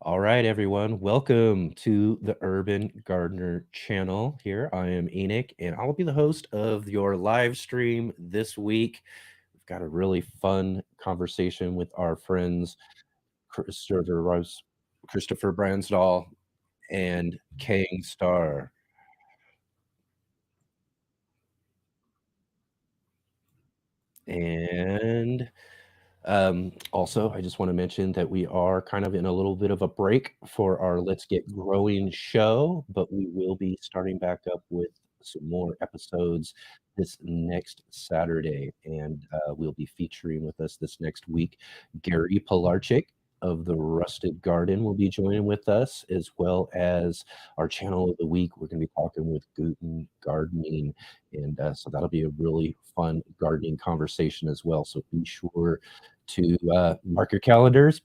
All right, everyone. Welcome to the Urban Gardener channel here. I am Enoch, and I'll be the host of your live stream this week. We've got a really fun conversation with our friends Christopher Brandsdal and Khang Starr. And also, I just want to mention that we are kind of in a little bit of a break for our Let's Get Growing show, but we will be starting back up with some more episodes this next Saturday. And we'll be featuring with us this next week Gary Pilarchik of the Rusted Garden will be joining with us, as well as our channel of the week. We're going to be talking with Guten Gardening. And so that'll be a really fun gardening conversation as well. So be sure to mark your calendars.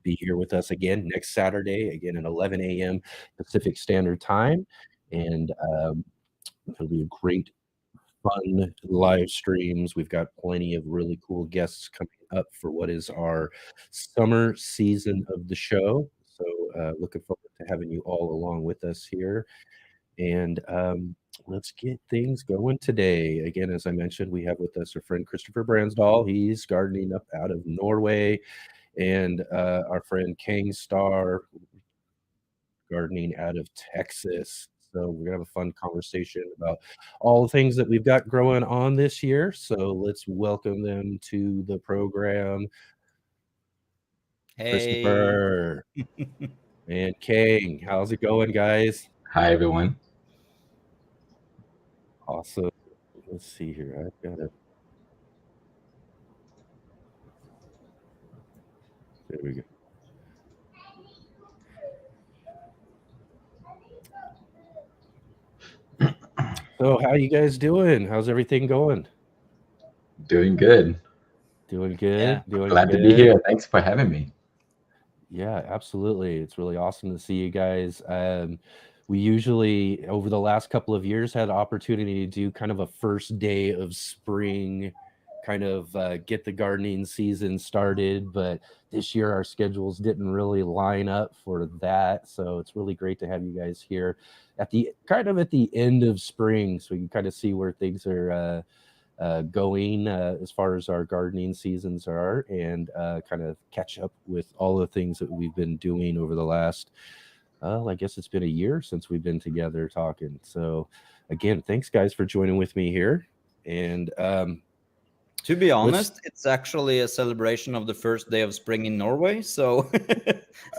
Be here with us again next Saturday, again at 11 a.m. Pacific Standard Time. And it'll be a great, fun live streams. We've got plenty of really cool guests coming up for what is our summer season of the show. So looking forward to having you all along with us here. And let's get things going today. Again, as I mentioned, we have with us our friend Christopher Brandsdal. He's gardening up out of Norway, and our friend Khang Starr, gardening out of Texas. So we're gonna have a fun conversation about all the things that we've got growing on this year. So let's welcome them to the program. Hey. Christopher and Khang. How's it going, guys? Hi, everyone. Awesome. Let's see here. I've got it. There we go. So how you guys doing? How's everything going? Doing good. Doing good? Yeah. Doing Glad to be good? here. Thanks for having me. Yeah, absolutely. It's really awesome to see you guys. We usually, over the last couple of years, had the opportunity to do kind of a first day of spring, kind of get the gardening season started. But this year, our schedules didn't really line up for that. So it's really great to have you guys here at the kind of at the end of spring, so you can kind of see where things are going as far as our gardening seasons are, and kind of catch up with all the things that we've been doing over the last, I guess it's been a year since we've been together talking. So, again, thanks guys for joining with me here. And To be let's. honest, it's actually a celebration of the first day of spring in Norway. So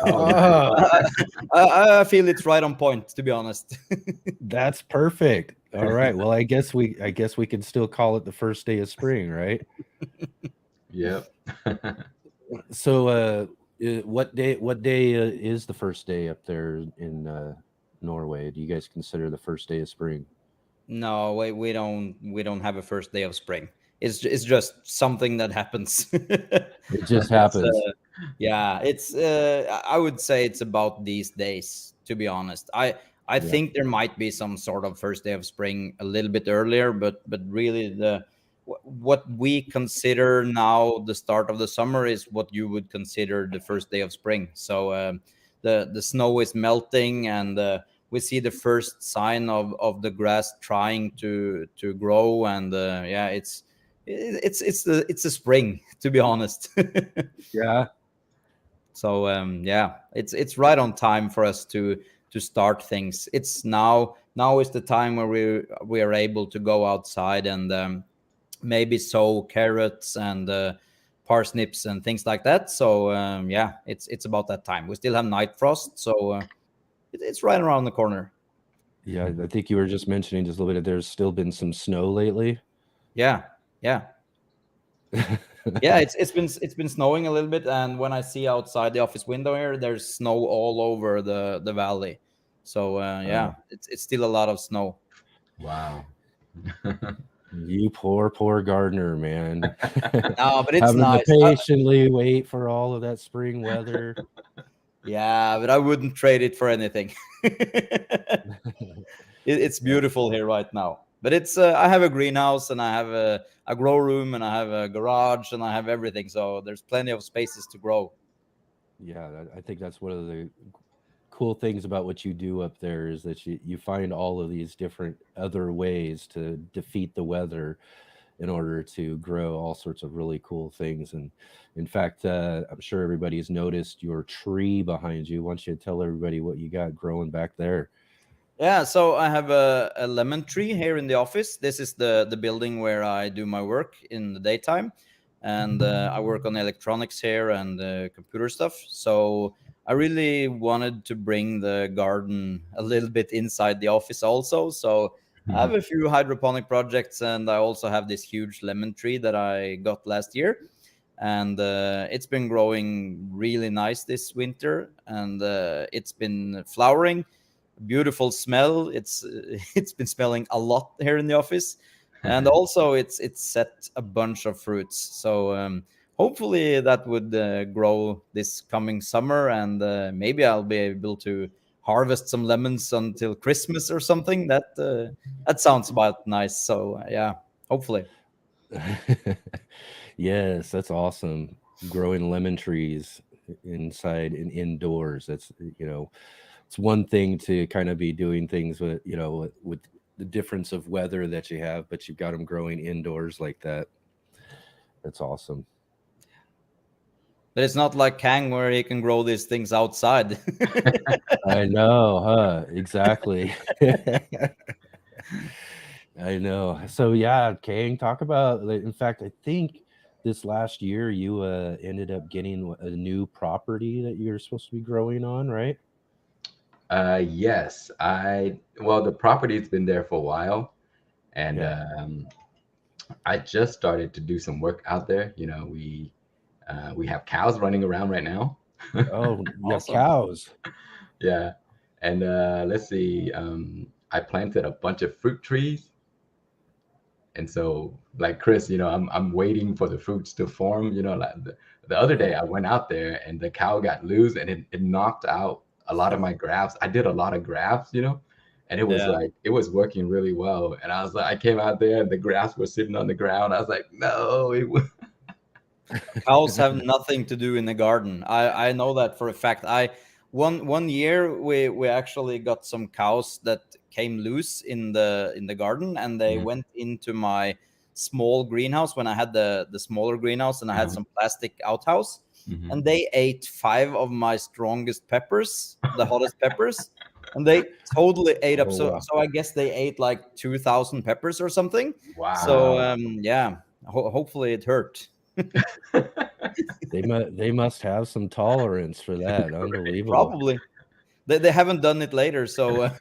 Oh, nice. Ah, I feel it's right on point, to be honest. that's perfect. All right. Well, I guess we can still call it the first day of spring, right? Yep. So, what day is the first day up there in Norway? Do you guys consider the first day of spring? No, we don't have a first day of spring. It's just something that happens. It just It's happens. yeah, it's I would say it's about these days, to be honest. I Yeah. think there might be some sort of first day of spring a little bit earlier, but really what we consider now the start of the summer is what you would consider the first day of spring. So the snow is melting, and we see the first sign of the grass trying to grow, and yeah, it's the spring, to be honest. Yeah. So yeah, it's right on time for us to start things. It's now is the time where we are able to go outside and maybe sow carrots and parsnips and things like that. So yeah, it's about that time. We still have night frost, so it's right around the corner. Yeah, I think you were just mentioning just a little bit. There's still been some snow lately. Yeah, yeah. Yeah, it's been snowing a little bit, and when I see outside the office window here, there's snow all over the valley. So Uh, yeah, it's still a lot of snow. Wow. you poor gardener, man. No, but it's Having to nice. patiently wait for all of that spring weather. Yeah, but I wouldn't trade it for anything. It's Yeah. beautiful here right now. But it's I have a greenhouse, and I have a grow room, and I have a garage, and I have everything. So there's plenty of spaces to grow. Yeah, I think that's one of the cool things about what you do up there is that you find all of these different other ways to defeat the weather in order to grow all sorts of really cool things. And in fact, I'm sure everybody's noticed your tree behind you. Why don't you tell everybody what you got growing back there? Yeah, so I have a lemon tree here in the office. This is the building where I do my work in the daytime, and I work on electronics here and computer stuff. So I really wanted to bring the garden a little bit inside the office also. So I have a few hydroponic projects, and I also have this huge lemon tree that I got last year, and it's been growing really nice this winter, and it's been flowering, beautiful smell. It's it's been smelling a lot here in the office, and also it's set a bunch of fruits. So hopefully that would grow this coming summer, and maybe I'll be able to harvest some lemons until Christmas or something. That sounds about nice. So yeah, hopefully. Yes, that's awesome. Growing lemon trees inside and indoors. That's, it's one thing to kind of be doing things with, with the difference of weather that you have, but you've got them growing indoors like that. That's awesome. But it's not like Kang where he can grow these things outside. I know, huh? Exactly. I know. So yeah, Kang, talk about. In fact, I think this last year you ended up getting a new property that you're supposed to be growing on, right? Yes, well, the property's been there for a while, and Yeah. I just started to do some work out there. We have cows running around right now. Oh, you have Awesome. cows. Yeah, and let's see. I planted a bunch of fruit trees, and so like Chris, I'm waiting for the fruits to form. Like the other day, I Oh, went out there and the cow got loose, and it knocked out a lot of my grafts. I did a lot of grafts, and it was Yeah. like it was working really well. And I was like, I came out there and the grafts were sitting on the ground. I was like, no, Cows have nothing to do in the garden. I know that for a fact. I one year we actually got some cows that came loose in the garden, and they Mhm, went into my small greenhouse when I had the smaller greenhouse, and I had uh-huh, some plastic outhouse, mhm. and they ate five of my strongest peppers, the hottest peppers, and they totally ate up. oh So wow. so I guess they ate like 2,000 peppers or something. So Wow. yeah, hopefully it hurt. They must have some tolerance for that. Unbelievable. Probably. They haven't done it later, so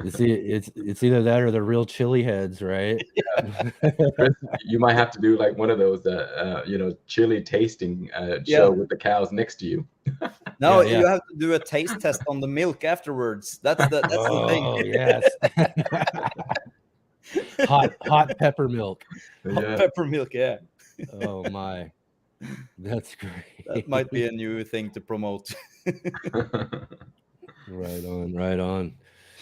It's either that or the real chili heads, right? Chris, you might have to do like one of those, chili tasting show yeah. with the cows next to you. Now Yeah, yeah. you have to do a taste test on the milk afterwards. That's the thing. Oh, yes. Hot pepper milk. Hot Yeah. pepper milk, yeah. Oh my, that's That might be great. a new thing to promote. Right on, right on.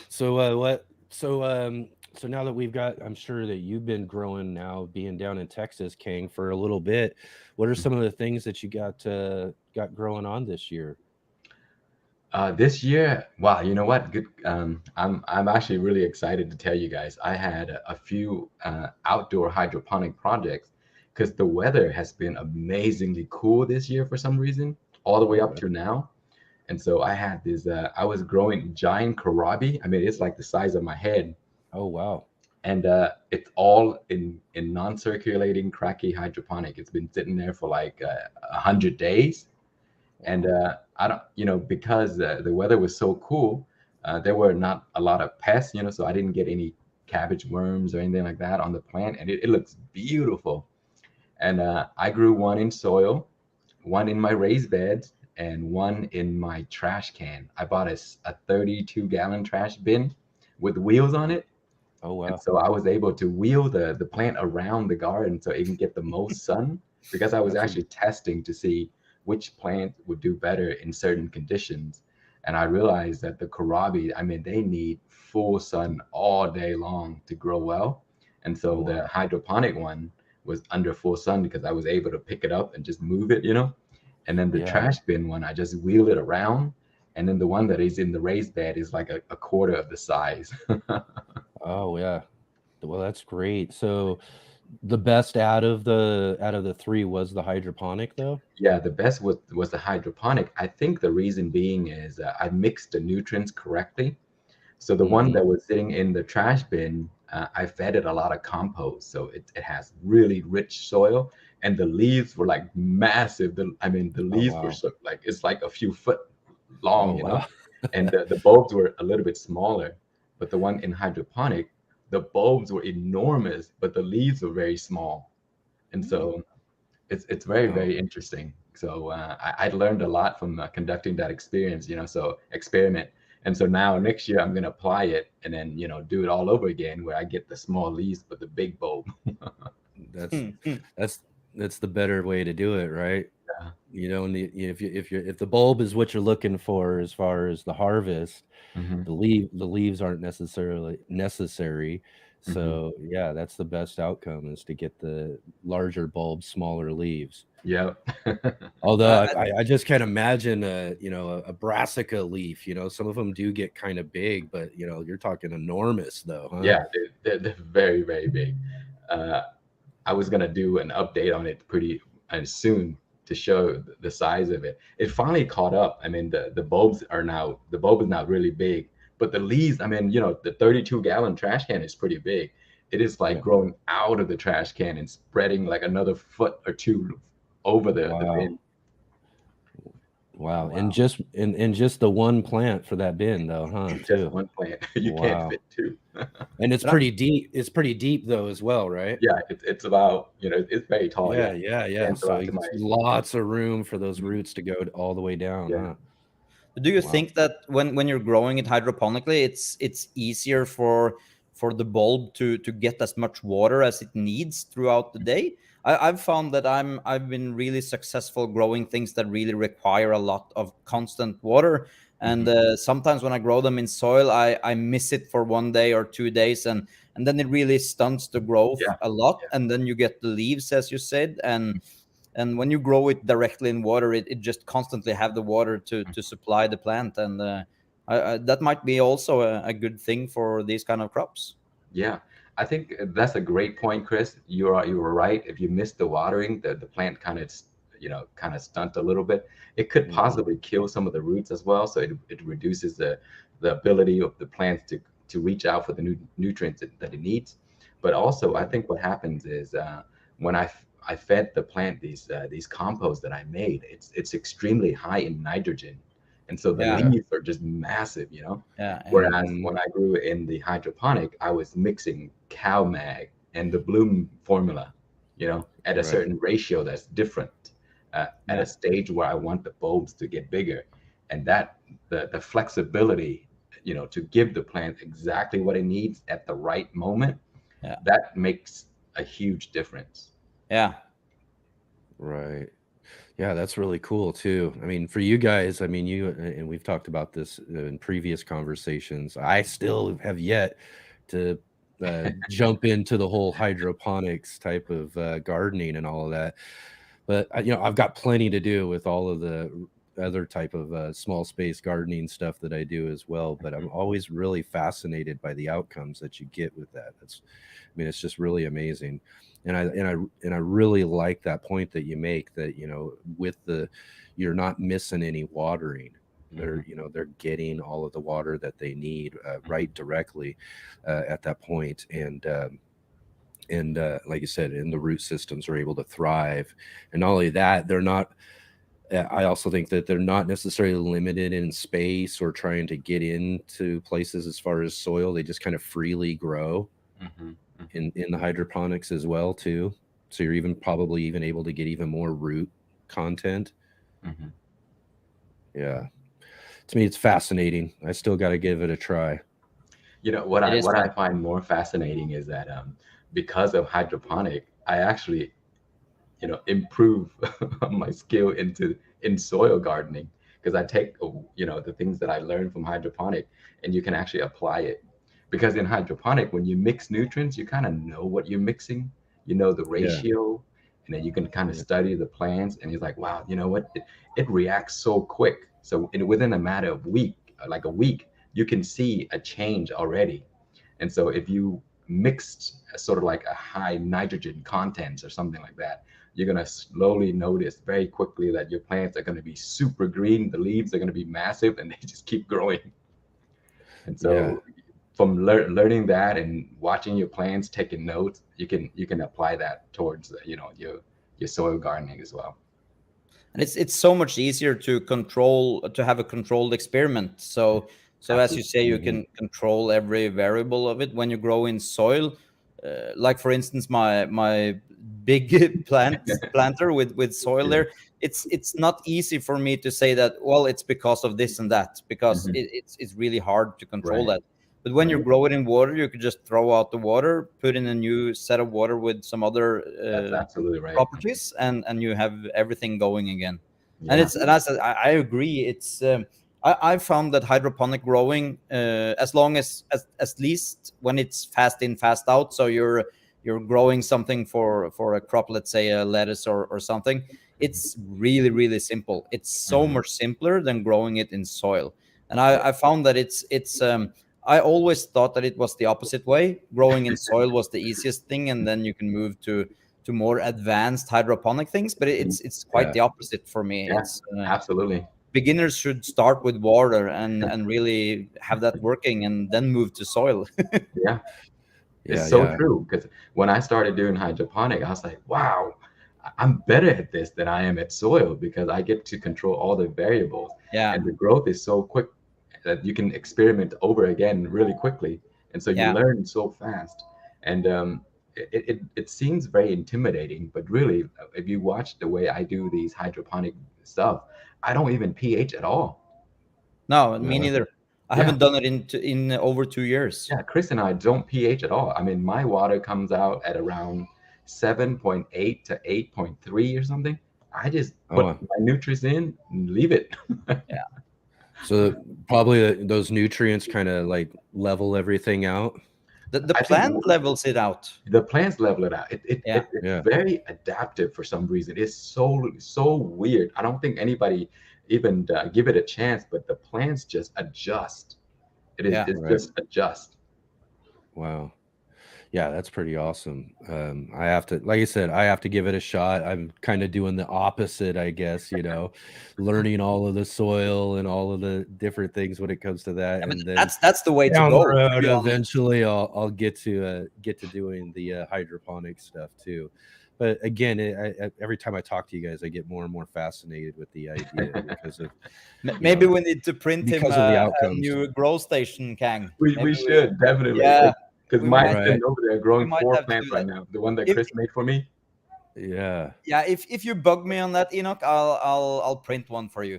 So what so now that we've got, I'm sure that you've been growing now being down in Texas, King, for a little bit. What are some of the things that you got growing on this year? This year, wow, you know what? Good. I'm actually really excited to tell you guys. I had a few outdoor hydroponic projects because the weather has been amazingly cool this year for some reason, all the way Oh, up to now. And so I had this. I was growing giant kohlrabi. I mean, it's like the size of my head, oh wow. and it's all in non-circulating cracky hydroponic. It's been sitting there for like 100 days, and Wow. I don't, because the weather was so cool, there were not a lot of pests, so I didn't get any cabbage worms or anything like that on the plant, and it looks beautiful. And I grew one in soil, one in my raised beds, and one in my trash can. I bought a 32-gallon trash bin with wheels on it, Oh and wow. so I was able to wheel the plant around the garden so it can get the most sun, because I was That's a actually testing to see which plant would do better in certain conditions. And I realized that the kohlrabi, I mean, they need full sun all day long to grow well. And oh so the wow. hydroponic one was under full sun because I was able to pick it up and just move it, And then the Yeah. trash bin one, I just wheel it around. And then the one that is in the raised bed is like a quarter of the size. Oh, yeah. Well, that's great. So the best out of the 3 was the hydroponic though? Yeah, the best was the hydroponic. I think the reason being is I mixed the nutrients correctly. So the one Mhm. that was sitting in the trash bin, I fed it a lot of compost, so it has really rich soil, and the leaves were like massive. I mean, the Oh, leaves were wow. so like it's like a few foot Oh, long, wow. and the bulbs were a little bit smaller. But the one in hydroponic, the bulbs were enormous, but the leaves were very small, and so it's very Wow. very interesting. So I learned a lot from conducting that experience, so experiment. And so now next year I'm going to apply it and then do it all over again where I get the small leaves but the big bulb. That's that's that's the better way to do it, right? Yeah. You know, and if the bulb is what you're looking for as far as the harvest, Hmm. the leaves aren't necessarily necessary. Hmm. So yeah, that's the best outcome is to get the larger bulbs, smaller leaves. Yeah. Although Uh, I just can't imagine a brassica leaf. Some of them do get kind of big, but you're talking enormous though, huh? Yeah, they're very very big. uh, I was gonna do an update on it pretty soon to show the size of it. It finally caught up. I mean, the bulb is now really big, but the leaves. I mean, the 32-gallon trash can is pretty big. It is like Yeah. growing out of the trash can and spreading like another foot or two over the Wow. bin. Wow. And Wow, just the one plant for that bin though, huh? just Too. one plant. You can't Wow. fit two. And it's but pretty deep. It's pretty deep though as well, right? Yeah, it's about it's very tall. Yeah, Yeah, yeah, it yeah. stands So about to it's my. lots of room for those Mhm. roots to go all the way down, Yeah. huh? do you Wow. think that when you're growing it hydroponically, it's easier for the bulb to get as much water as it needs throughout the day? I've found that I've been really successful growing things that really require a lot of constant water, and Mhm. sometimes when I grow them in soil, I miss it for 1 day or 2 days, and then it really stunts the growth Yeah. a lot, and then you get the leaves, as you said, and when you grow it directly in water, it just constantly have the water to supply the plant, and that might be also a good thing for these kind of crops. Yeah, I think that's a great point, Chris. You were right. If you miss the watering, the plant kind of stunt a little bit. It could Mhm. possibly kill some of the roots as well. So it reduces the ability of the plants to reach out for the nutrients that it needs. But also, I Right. think what happens is when I fed the plant these composts that I made, it's extremely high in nitrogen, and so the Yeah, Yeah. leaves are just massive. yeah, yeah, Whereas Mhm. when I grew in the hydroponic, I was mixing cow mag and the bloom formula, at a Right. certain ratio that's different, at yeah, a stage where I want the bulbs to get bigger. And that the flexibility, to give the plant exactly what it needs at the right moment, yeah, that makes a huge difference. yeah, Right. Yeah, that's really cool too. I mean, for you guys, I mean, and we've talked about this in previous conversations. I still have yet to jump into the whole hydroponics type of gardening and all of that. But I've got plenty to do with all of the other type of small space gardening stuff that I do as well. But I'm always really fascinated by the outcomes that you get with that. I mean, it's just really amazing. And I really like that point that you make that, with you're not missing any watering. Mhm. They're getting all of the water that they need Mhm. right directly at that point. And like you said, and the root systems are able to thrive. And not only that, they're not. I also think that they're not necessarily limited in space or trying to get into places as far as soil. They just kind of freely grow Mhm. Mhm. in the hydroponics as well too. So you're even probably even able to get even more root content. Mhm. Yeah, to me it's fascinating. I still got to give it a try. What it I is what I fun. find more fascinating is that because of hydroponic, I actually improve my skill in soil gardening because I take the things that I learned from hydroponic and you can actually apply it. Because in hydroponic, when you mix nutrients, you kind of know what you're mixing, the Yeah. ratio, and then you can kind of Yeah. study the plants, and it's like, wow, you know what, it reacts so quick. So within a matter of like a week, you can see a change already. And so if you mixed a sort of like a high nitrogen content or something like that, you're going to slowly notice very quickly that your plants are going to be super green, the leaves are going to be massive, and they just keep growing. And Yeah. so from learning that and watching your plants, taking notes, you can apply that towards your soil gardening as well. And it's so much easier to control, to have a controlled experiment. So as you Absolutely. say, you Mhm. can control every variable of it when you grow in soil. Like for instance, my big planter with soil Yeah. there, it's not easy for me to say that, well, it's because of this and that, because Hmm. it's really hard to control Right. that. But when you Right. grow it in water, you could just throw out the water, put in a new set of water with some other That's absolutely right. properties, and you have everything going again. And Yeah. it's and I agree. It's I found that hydroponic growing, as long as least when it's fast in fast out, so you're growing something for a crop, let's say a lettuce or something, it's really simple. It's so Hmm. much simpler than growing it in soil. And I found that it's I always thought that it was the opposite way. Growing in soil was the easiest thing, and then you can move to more advanced hydroponic things. But it's quite Yeah. the opposite for me. Yeah. It's Absolutely. beginners should start with water and really have that working, and then move to soil. Yeah. It's Yeah. so Yeah. true, because when I started doing hydroponic, I was like, wow, I'm better at this than I am at soil, because I get to control all the variables, Yeah, and the growth is so quick that you can experiment over again really quickly. And so you yeah. learn so fast. And it seems very intimidating, but really, if you watch the way I do these hydroponic stuff, I don't even pH at all. No, me Really. neither. I Yeah. haven't done it in over 2 years. Yeah, Chris and I don't pH at all. I mean, my water comes out at around 7.8 to 8.3 or something. I just Oh, put wow. my nutrients in and leave it. Yeah. So probably those nutrients kind of like level everything out. The I think plant levels it out. the plants level it out. Yeah. It's Yeah. very adaptive for some reason. It's so weird. I don't think anybody even give it a chance, but the plants just adjust. Yeah. It's Right. just adjust. Wow. Yeah, that's pretty awesome. I have to, like I said, I have to give it a shot. I'm kind of doing the opposite, I guess, learning all of the soil and all of the different things when it comes to that. Yeah, but And then that's the way to down the go, to road, be honest. eventually I'll get to doing the hydroponic stuff too. But again, every time I talk to you guys, I get more and more fascinated with the idea you Maybe know, we need to print him because of the a outcomes. new grow station, Kang. We Maybe should definitely, yeah, because we mine's might Right. sitting over there we growing might four have to plants do right that. now. The one that If Chris made for me. Yeah. yeah, if you bug me on that, Enoch, I'll print one for you.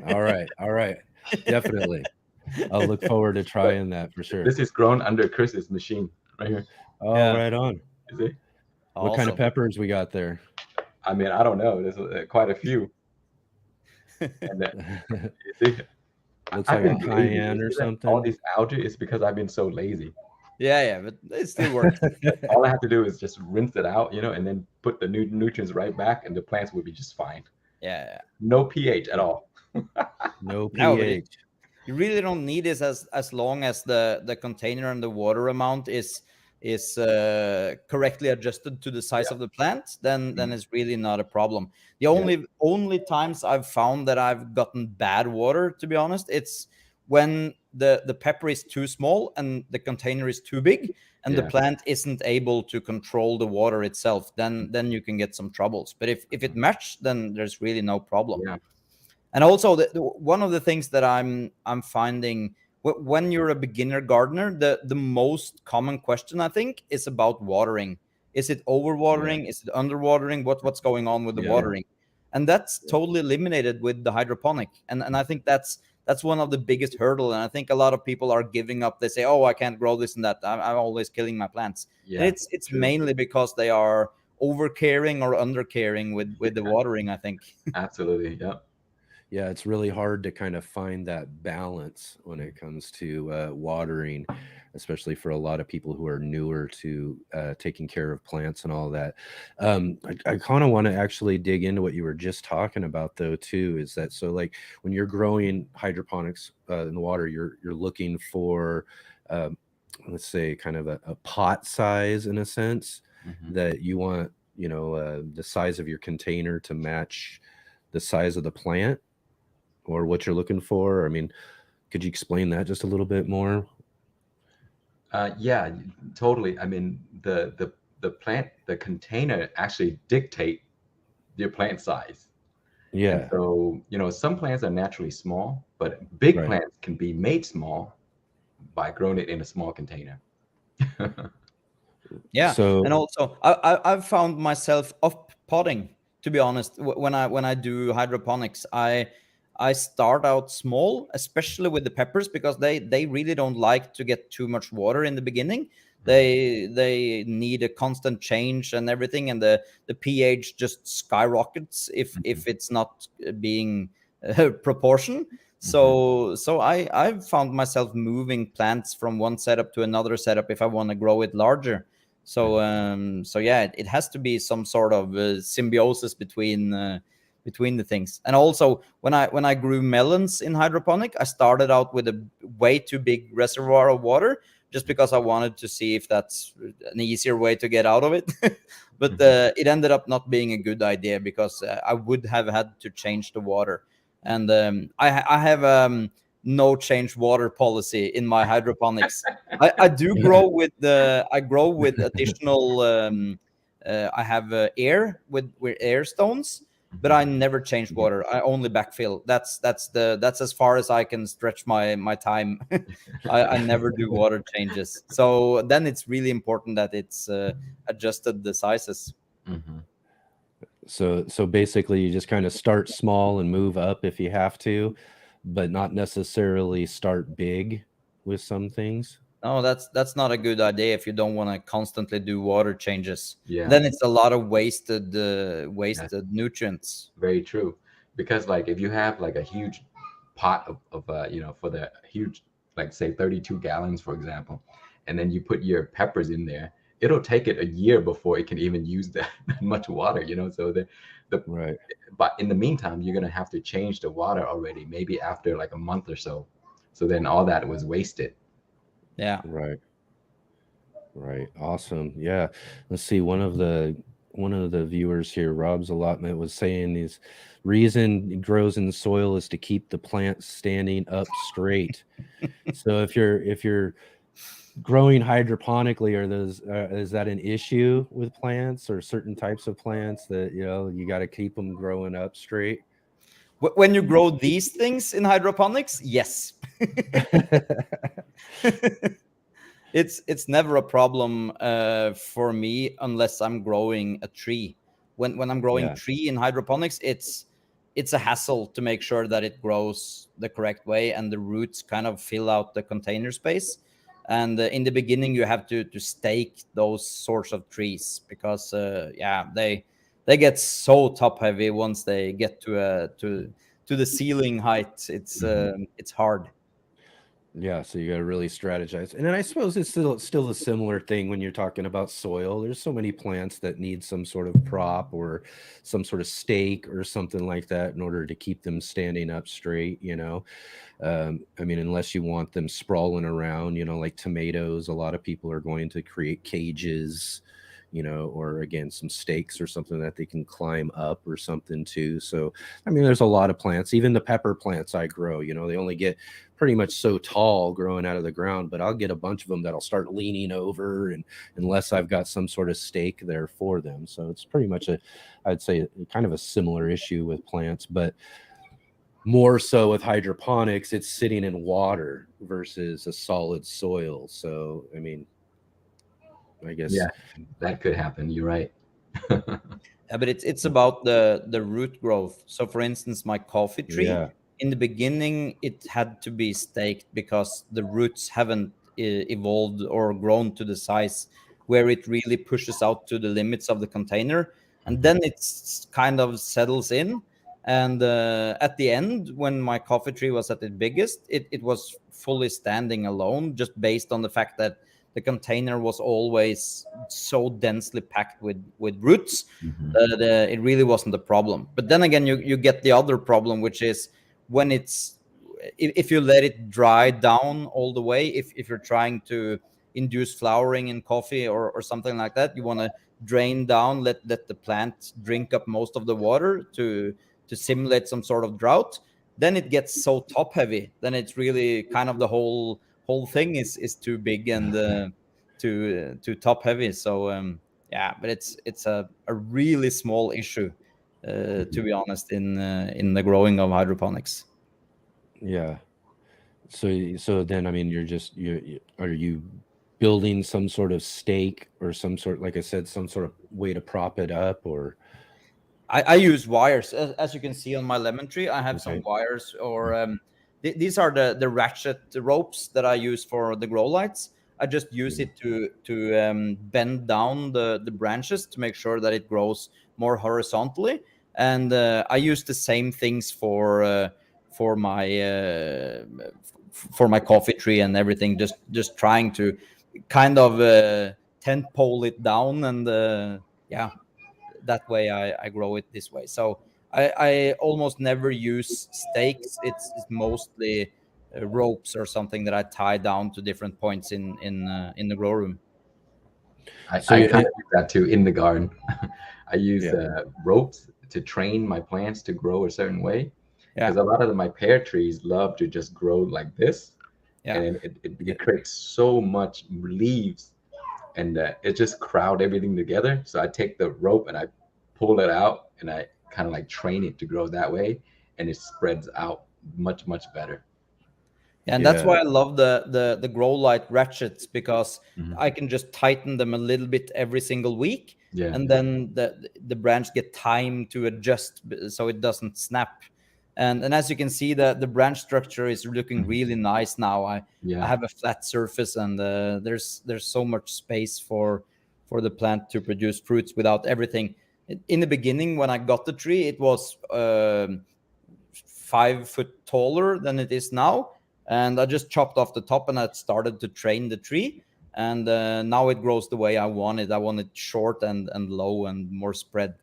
All right. All right. Definitely. I'll look forward to But trying that for sure. this is grown under Chris's machine right here. Oh, Yeah, right on. You see? What kind of awesome. peppers we got there? I mean, I don't know. There's quite a few. And you see, Looks I've like a been lazy. You cayenne or see that all something. these algae is because I've been so lazy. Yeah, but it still works. All I have to do is just rinse it out, and then put the new nutrients right back, and the plants will be just fine. Yeah. No pH at all. No No, but pH. you really don't need this as long as the container and the water amount is correctly adjusted to the size Yeah. of the plant. Then Mhm. it's really not a problem. The Yeah. only times I've found that I've gotten bad water, to be honest, it's when the pepper is too small and the container is too big, and the Yeah. plant isn't able to control the water itself. Then you can get some troubles. But if it matched, then there's really no problem. Yeah. And also, one of the things that I'm finding, when you're a beginner gardener, the most common question, I think, is about watering. Is it Yeah. overwatering? Is it underwatering? What's going on with the Yeah. watering? And that's Yeah. totally eliminated with the hydroponic. And I think that's one of the biggest hurdle. And I think a lot of people are giving up. They say, "Oh, I can't grow this and that. I'm always killing my plants." And Yeah. it's True. mainly because they are over caring or under caring with the watering, I think. Absolutely. Yep. Yeah, it's really hard to kind of find that balance when it comes to watering, especially for a lot of people who are newer to taking care of plants and all that. I kind of want to actually dig into what you were just talking about, though, too. Is that so? Like when you're growing hydroponics in the water, you're looking for, um, let's say, kind of a pot size in a sense Hmm. that you want, the size of your container to match the size of the plant or what you're looking for? I mean, could you explain that just a little bit more? Yeah, totally. I mean, the plant, the container actually dictate your plant size. And Yeah, so, some plants are naturally small, but big right. plants can be made small by growing it in a small container. Yeah, and So, also I've found myself up potting. To be honest, when I do hydroponics, I start out small, especially with the peppers, because they really don't like to get too much water in the beginning. Mhm, They need a constant change and everything, and the pH just skyrockets mhm, if it's not being proportion. mhm, So I've found myself moving plants from one setup to another setup if I want to grow it larger. mhm, So yeah, it has to be some sort of symbiosis between the things. And also, when I grew melons in hydroponic, I started out with a way too big reservoir of water, just because I wanted to see if that's an easier way to get out of it. But mhm. it ended up not being a good idea, because I would have had to change the water. And I have no change water policy in my hydroponics. I do yeah, grow with the I grow with additional I have air with air stones, but I never change mhm. water. I only backfill. That's as far as I can stretch my time. I never do water changes. So then it's really important that it's adjusted the sizes. Mhm. So basically, you just kind of start small and move up if you have to, but not necessarily start big with some things. No, that's not a good idea if you don't want to constantly do water changes. Yeah, Then it's a lot of that's wasted nutrients. very true. Because like if you have like a huge pot of for the huge, like say 32 gallons, for example, and then you put your peppers in there, it'll take it a year before it can even use that, that much water. So the Right, but in the meantime, you're gonna have to change the water already, maybe after like a month or so. So then all that was wasted. Yeah. right, right. Awesome. Yeah. Let's see. One of the viewers here, Rob's allotment, was saying his reason it grows in the soil is to keep the plant standing up straight. So if you're growing hydroponically, are those is that an issue with plants or certain types of plants that you got to keep them growing up straight? When you grow these things in hydroponics, yes. It's never a problem for me unless I'm growing a tree. When I'm growing Yeah. tree in hydroponics, it's a hassle to make sure that it grows the correct way and the roots kind of fill out the container space. And in the beginning, you have to stake those sorts of trees, because yeah, they get so top heavy once they get to the ceiling height. Mhm. It's hard. Yeah, so you got to really strategize. And then I suppose it's still a similar thing when you're talking about soil. There's so many plants that need some sort of prop or some sort of stake or something like that in order to keep them standing up straight. I mean, unless you want them sprawling around, like tomatoes, a lot of people are going to create cages, or again, some stakes or something that they can climb up or something too. So, I mean, there's a lot of plants, even the pepper plants I grow, they only get pretty much so tall growing out of the ground, but I'll get a bunch of them that'll start leaning over and unless I've got some sort of stake there for them. So it's pretty much I'd say kind of a similar issue with plants, but more so with hydroponics, it's sitting in water versus a solid soil. So, I mean, I guess, Yeah, that could happen. You're right. Yeah, but it's about the root growth. So, for instance, my coffee tree, yeah. in the beginning, it had to be staked because the roots haven't evolved or grown to the size where it really pushes out to the limits of the container, and Mhm. then it's kind of settles in. And at the end, when my coffee tree was at its biggest, it was fully standing alone, just based on the fact that the container was always so densely packed with roots Hmm. that it really wasn't a problem. But then again, you get the other problem, which is when if you let it dry down all the way, if you're trying to induce flowering in coffee or something like that, you want to drain down, let the plant drink up most of the water to simulate some sort of drought. Then it gets so top heavy, then it's really kind of the whole thing is too big and too top heavy. So yeah, but it's a really small issue, to be honest, in the growing of hydroponics. Yeah. So then, I mean, you're just are you building some sort of stake or some sort, like I said, some sort of way to prop it up, or I use wires, as you can see on my lemon tree. I have some okay, wires, or these are the ratchet ropes that I use for the grow lights. I just use yeah, it to bend down the branches to make sure that it grows more horizontally. And I use the same things for my for my coffee tree and everything. Just trying to kind of tent pole it down, and yeah, that way I grow it this way. So I almost never use stakes. It's mostly ropes or something that I tie down to different points in the grow room. I so kind you of do that too in the garden. I use yeah, ropes to train my plants to grow a certain way, Yeah, because a lot of my pear trees love to just grow like this, yeah, and it, yeah, it creates so much leaves, and it just crowd everything together. So I take the rope and I pull it out, and I kind of like train it to grow that way, and it spreads out much better. yeah. And that's yeah, why I love the grow light ratchets, because Hmm. I can just tighten them a little bit every single week, Yeah, and yeah. then the branch get time to adjust, so it doesn't snap. And as you can see, the branch structure is looking Mhm. really nice now. I Yeah. have a flat surface, and there's so much space for the plant to produce fruits without everything. In the beginning, when I got the tree, it was 5 foot taller than it is now, and I just chopped off the top and I started to train the tree. And now it grows the way I want it. I want it short and low and more spread.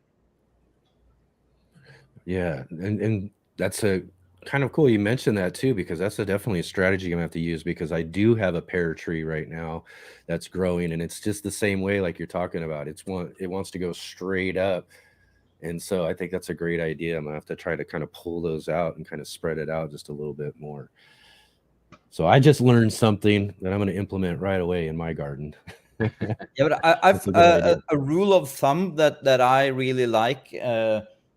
yeah, and that's a kind of cool you mentioned that too, because that's definitely a strategy I'm gonna have to use, because I do have a pear tree right now that's growing, and it's just the same way like you're talking about. It wants to go straight up. And so I think that's a great idea. I'm gonna have to try to kind of pull those out and kind of spread it out just a little bit more. So I just learned something that I'm going to implement right away in my garden. Yeah, but That's I've a good idea. a rule of thumb that I really like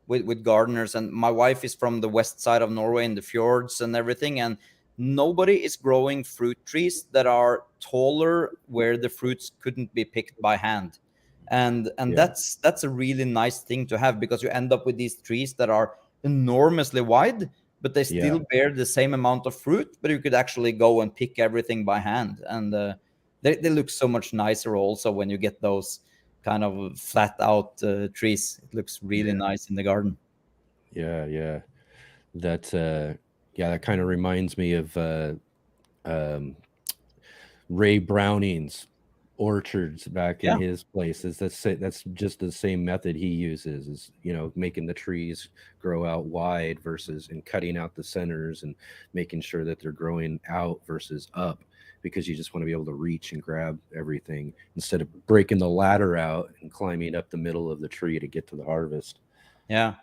with gardeners. And my wife is from the west side of Norway in the fjords and everything, and nobody is growing fruit trees that are taller where the fruits couldn't be picked by hand. And Yeah, that's a really nice thing to have, because you end up with these trees that are enormously wide, but they yeah, still bear the same amount of fruit, but you could actually go and pick everything by hand. And they look so much nicer also when you get those kind of flat out trees. It looks really Yeah. nice in the garden. yeah, yeah. That yeah, that kind of reminds me of um, Ray Browning's orchards back in Yeah. his place. That's just the same method he uses, is making the trees grow out wide versus and cutting out the centers and making sure that they're growing out versus up, because you just want to be able to reach and grab everything instead of breaking the ladder out and climbing up the middle of the tree to get to the harvest. Yeah.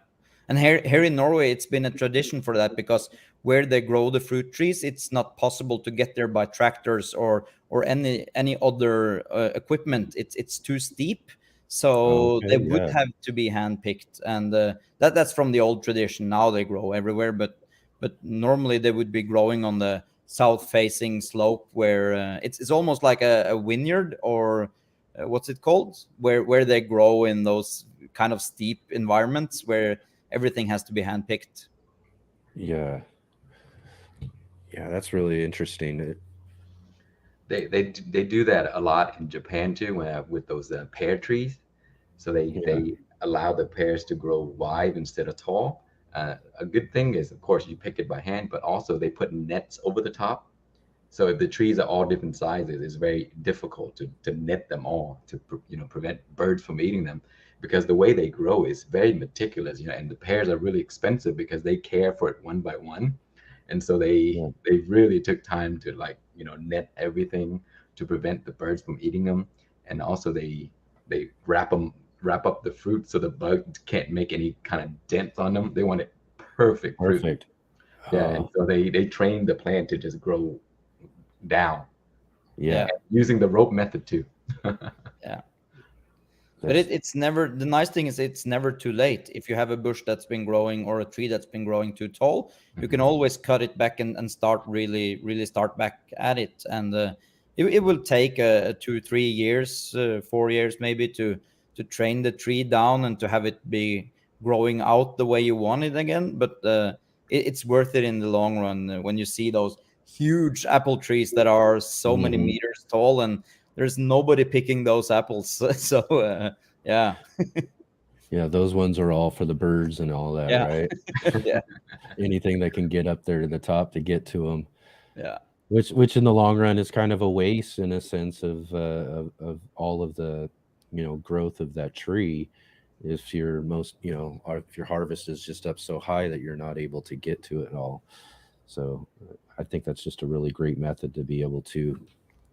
And here in Norway, it's been a tradition for that, because where they grow the fruit trees, it's not possible to get there by tractors or any other equipment. It's too steep, so Okay, they would yeah, have to be handpicked. And that's from the old tradition. Now they grow everywhere, but normally they would be growing on the south-facing slope, where it's almost like a vineyard, or what's it called, where they grow in those kind of steep environments where everything has to be handpicked. yeah, yeah. That's really interesting. They do that a lot in Japan too, with those pear trees. So they Yeah, they allow the pears to grow wide instead of tall, A good thing is, of course, you pick it by hand, but also they put nets over the top. So if the trees are all different sizes, it's very difficult to net them all to prevent birds from eating them, because the way they grow is very meticulous, and the pears are really expensive because they care for it one by one, and so Yeah, they really took time to, like, net everything to prevent the birds from eating them, and also they wrap up the fruit so the bug can't make any kind of dents on them. They want it perfect fruit. perfect. Yeah, and Oh, so they train the plant to just grow down, Yeah. yeah, using the rope method too. Yeah. But that's it's never, the nice thing is it's never too late. If you have a bush that's been growing or a tree that's been growing too tall, you can Mhm. always cut it back and start really start back at it. And it will take 2 3 years, 4 years maybe to train the tree down and to have it be growing out the way you want it again. But it's worth it in the long run when you see those huge apple trees that are so many mhm. meters tall, and there's nobody picking those apples. So yeah, Yeah, those ones are all for the birds and all that, yeah, right? yeah, Anything that can get up there to the top to get to them, yeah, which in the long run is kind of a waste in a sense of all of the, growth of that tree. If your most, or if your harvest is just up so high that you're not able to get to it all. So I think that's just a really great method to be able to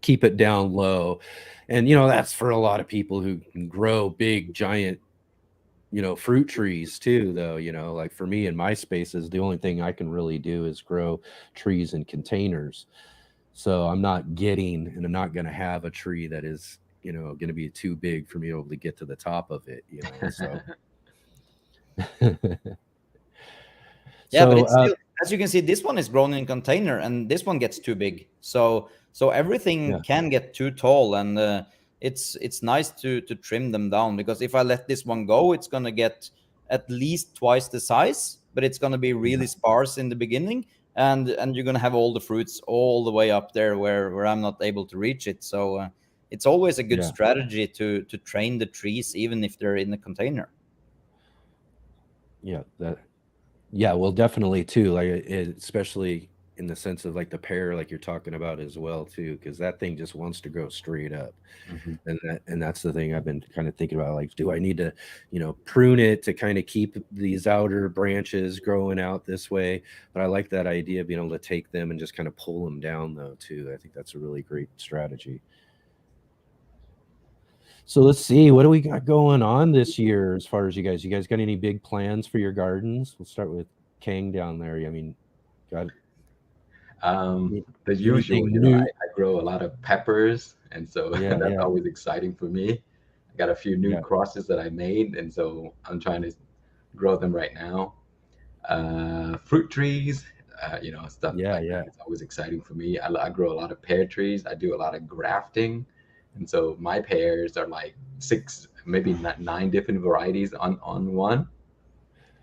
keep it down low. And that's for a lot of people who can grow big giant, fruit trees too, though. Like for me in my spaces, the only thing I can really do is grow trees in containers. So I'm not getting, and I'm not going to have a tree that is, going to be too big for me to be able to get to the top of it. So yeah. But so it's still, as you can see, this one is grown in container, and this one gets too big. So everything yeah, can get too tall, and it's nice to trim them down, because if I let this one go, it's gonna get at least twice the size, but it's gonna be really sparse in the beginning, and you're gonna have all the fruits all the way up there where I'm not able to reach it. So it's always a good yeah, strategy to train the trees even if they're in a container. yeah, yeah, well, definitely too, like, especially in the sense of like the pear, like you're talking about as well too, because that thing just wants to grow straight up. Mhm. And that's the thing I've been kind of thinking about. Like, do I need to, prune it to kind of keep these outer branches growing out this way? But I like that idea of being able to take them and just kind of pull them down, though, too. I think that's a really great strategy. So let's see, what do we got going on this year as far as you guys? You guys got any big plans for your gardens? We'll start with Kang down there. I mean, got Um, any- the usual, anything new? I grow a lot of peppers, and so Yeah, that's yeah, always exciting for me. I got a few new yeah, crosses that I made, and so I'm trying to grow them right now. Fruit trees, stuff yeah, like that. yeah. It's always exciting for me. I grow a lot of pear trees. I do a lot of grafting, and so my pears are like six, maybe nine different varieties on one.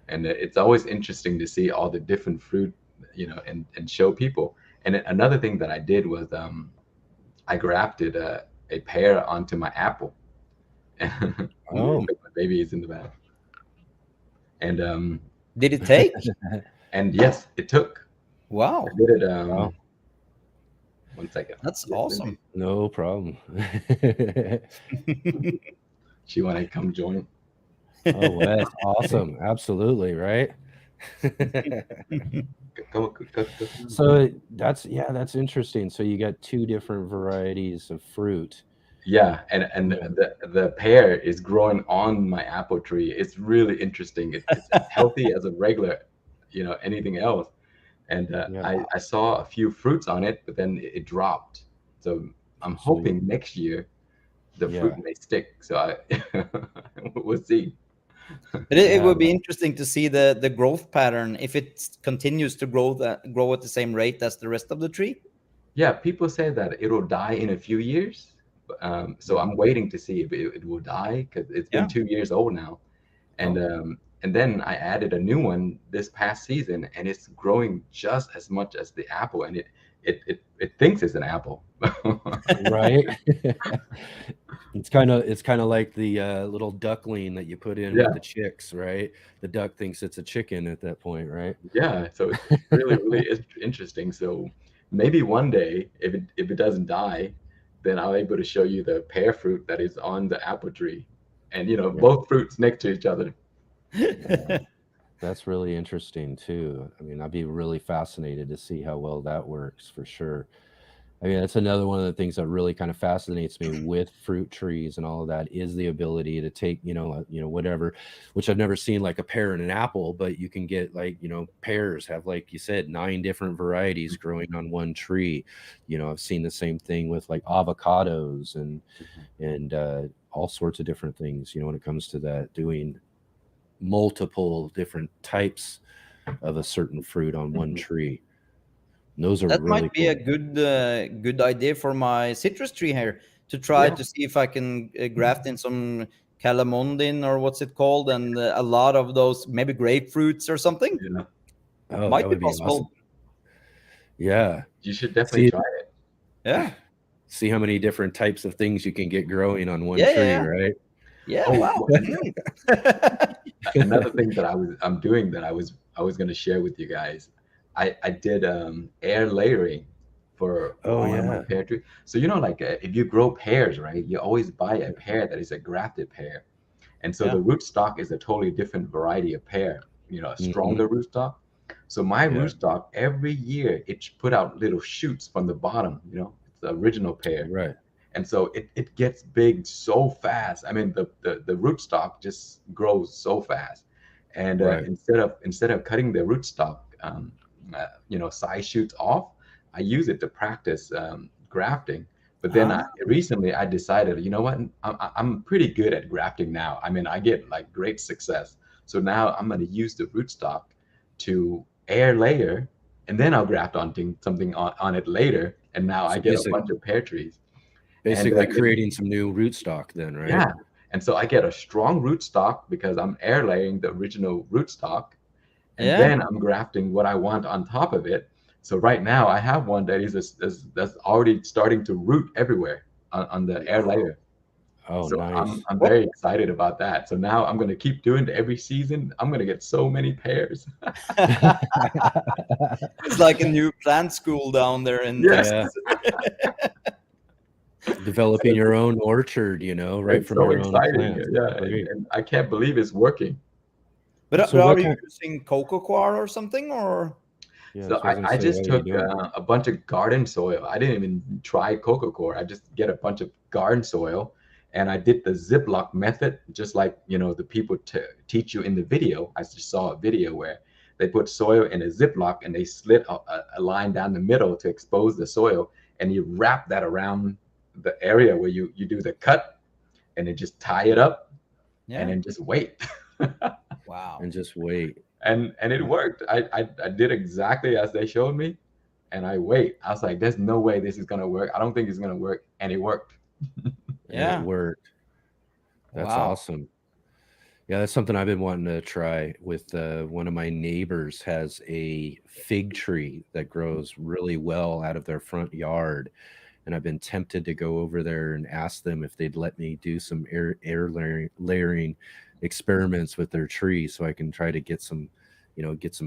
And it's always interesting to see all the different fruit, and show people. And another thing that I did was, I grafted a pear onto my apple. Oh, Mm. My baby is in the back, and Did it take? and yes, it took. I Wow, did it. wow. 1 second. that's Yes, awesome. Lindsay. No problem. She want to come join. Oh, well, that's awesome. Absolutely, right? Go. So that's yeah, that's interesting. So you got two different varieties of fruit. Yeah, and Yeah, the pear is growing on my apple tree. It's really interesting. It's as healthy as a regular, anything else. And yeah, I saw a few fruits on it, but then it dropped. So I'm so you hoping next year the fruit yeah, may stick. So we'll see. But it yeah, would be interesting to see the growth pattern if it continues to grow at the same rate as the rest of the tree. Yeah, people say that it'll die in a few years. So Mm. I'm waiting to see if it will die, because it's been Yeah. 2 years old now. And Oh. then I added a new one this past season, and it's growing just as much as the apple, and it thinks it's an apple. Right? It's kinda like the, little duckling that you put in with Yeah, the chicks, right? The duck thinks it's a chicken at that point, right? yeah. So it's really really interesting. So maybe one day, if it doesn't die, then I'll able to show you the pear fruit that is on the apple tree, and Yeah, both fruits next to each other. yeah. That's really interesting too. I mean, I'd be really fascinated to see how well that works for sure. I mean, that's another one of the things that really kind of fascinates me with fruit trees and all of that is the ability to take, whatever, which I've never seen like a pear and an apple, but you can get like, pears have, like you said, 9 different varieties growing on one tree. I've seen the same thing with like avocados and all sorts of different things, when it comes to that, doing multiple different types of a certain fruit on one Mhm. tree. And those are That really might be a cool. good idea for my citrus tree here to try Yeah, to see if I can graft in some calamondin or what's it called, and a lot of those maybe grapefruits or something. yeah. Oh, that Might be would be awesome. possible. Yeah. You should definitely See try it. Yeah. see how many different types of things you can get growing on one Yeah. Yeah. tree, Yeah. right? Yeah. Oh, Wow. Mm. another thing that I'm doing that I was going to share with you guys. I did air layering for Oh, one of my yeah. pear trees. So like if you grow pears, right, you always buy a pear that is a grafted pear, and so Yeah. the rootstock is a totally different variety of pear. A Mhm. stronger rootstock. So my Yeah. rootstock every year it put out little shoots from the bottom. It's the original pear, Right. and so it gets big so fast. I mean, the rootstock just grows so fast, and Right. instead of cutting the rootstock, side shoots off, I use it to practice grafting. But then Ah. recently I decided, you know what, I'm pretty good at grafting now. I mean, I get like great success. So now I'm going to use the rootstock to air layer, and then I'll graft on something on it later. And now I So get a bunch of pear trees. And basically creating some new rootstock then, right? yeah, and so I get a strong rootstock because I'm air laying the original rootstock, and Yeah. then I'm grafting what I want on top of it. So right now I have one that that's already starting to root everywhere on the air Wow. layer. Oh, So I'm nice. I'm What? very excited about that. So now I'm going to keep doing it every season. I'm going to get so many pears. It's like a new plant school down there in Yes, Yeah. Texas. Developing your own orchard, right it's from so your own exciting. plants. Yeah, and, Great. and I can't believe it's working. But So are what you kind using cocoa coir or something, or? Yeah, So that's what I was gonna I say. just What are you took doing? a bunch of garden soil. I didn't even try coco coir. I just get a bunch of garden soil, and I did the Ziploc method, just like the people teach you in the video. I just saw a video where they put soil in a Ziploc and they slit a line down the middle to expose the soil, and you wrap that around the area where you do the cut, and then just tie it up, and Yeah. then just wait. Wow. And just wait. And it worked. I did exactly as they showed me, and I wait. I was like, "There's no way this is gonna work. I don't think it's gonna work," and it worked. And it Yeah. worked. That's Wow. awesome. Yeah, that's something I've been wanting to try with one of my neighbors has a fig tree that grows really well out of their front yard. And I've been tempted to go over there and ask them if they'd let me do some layering experiments with their tree so I can try to get some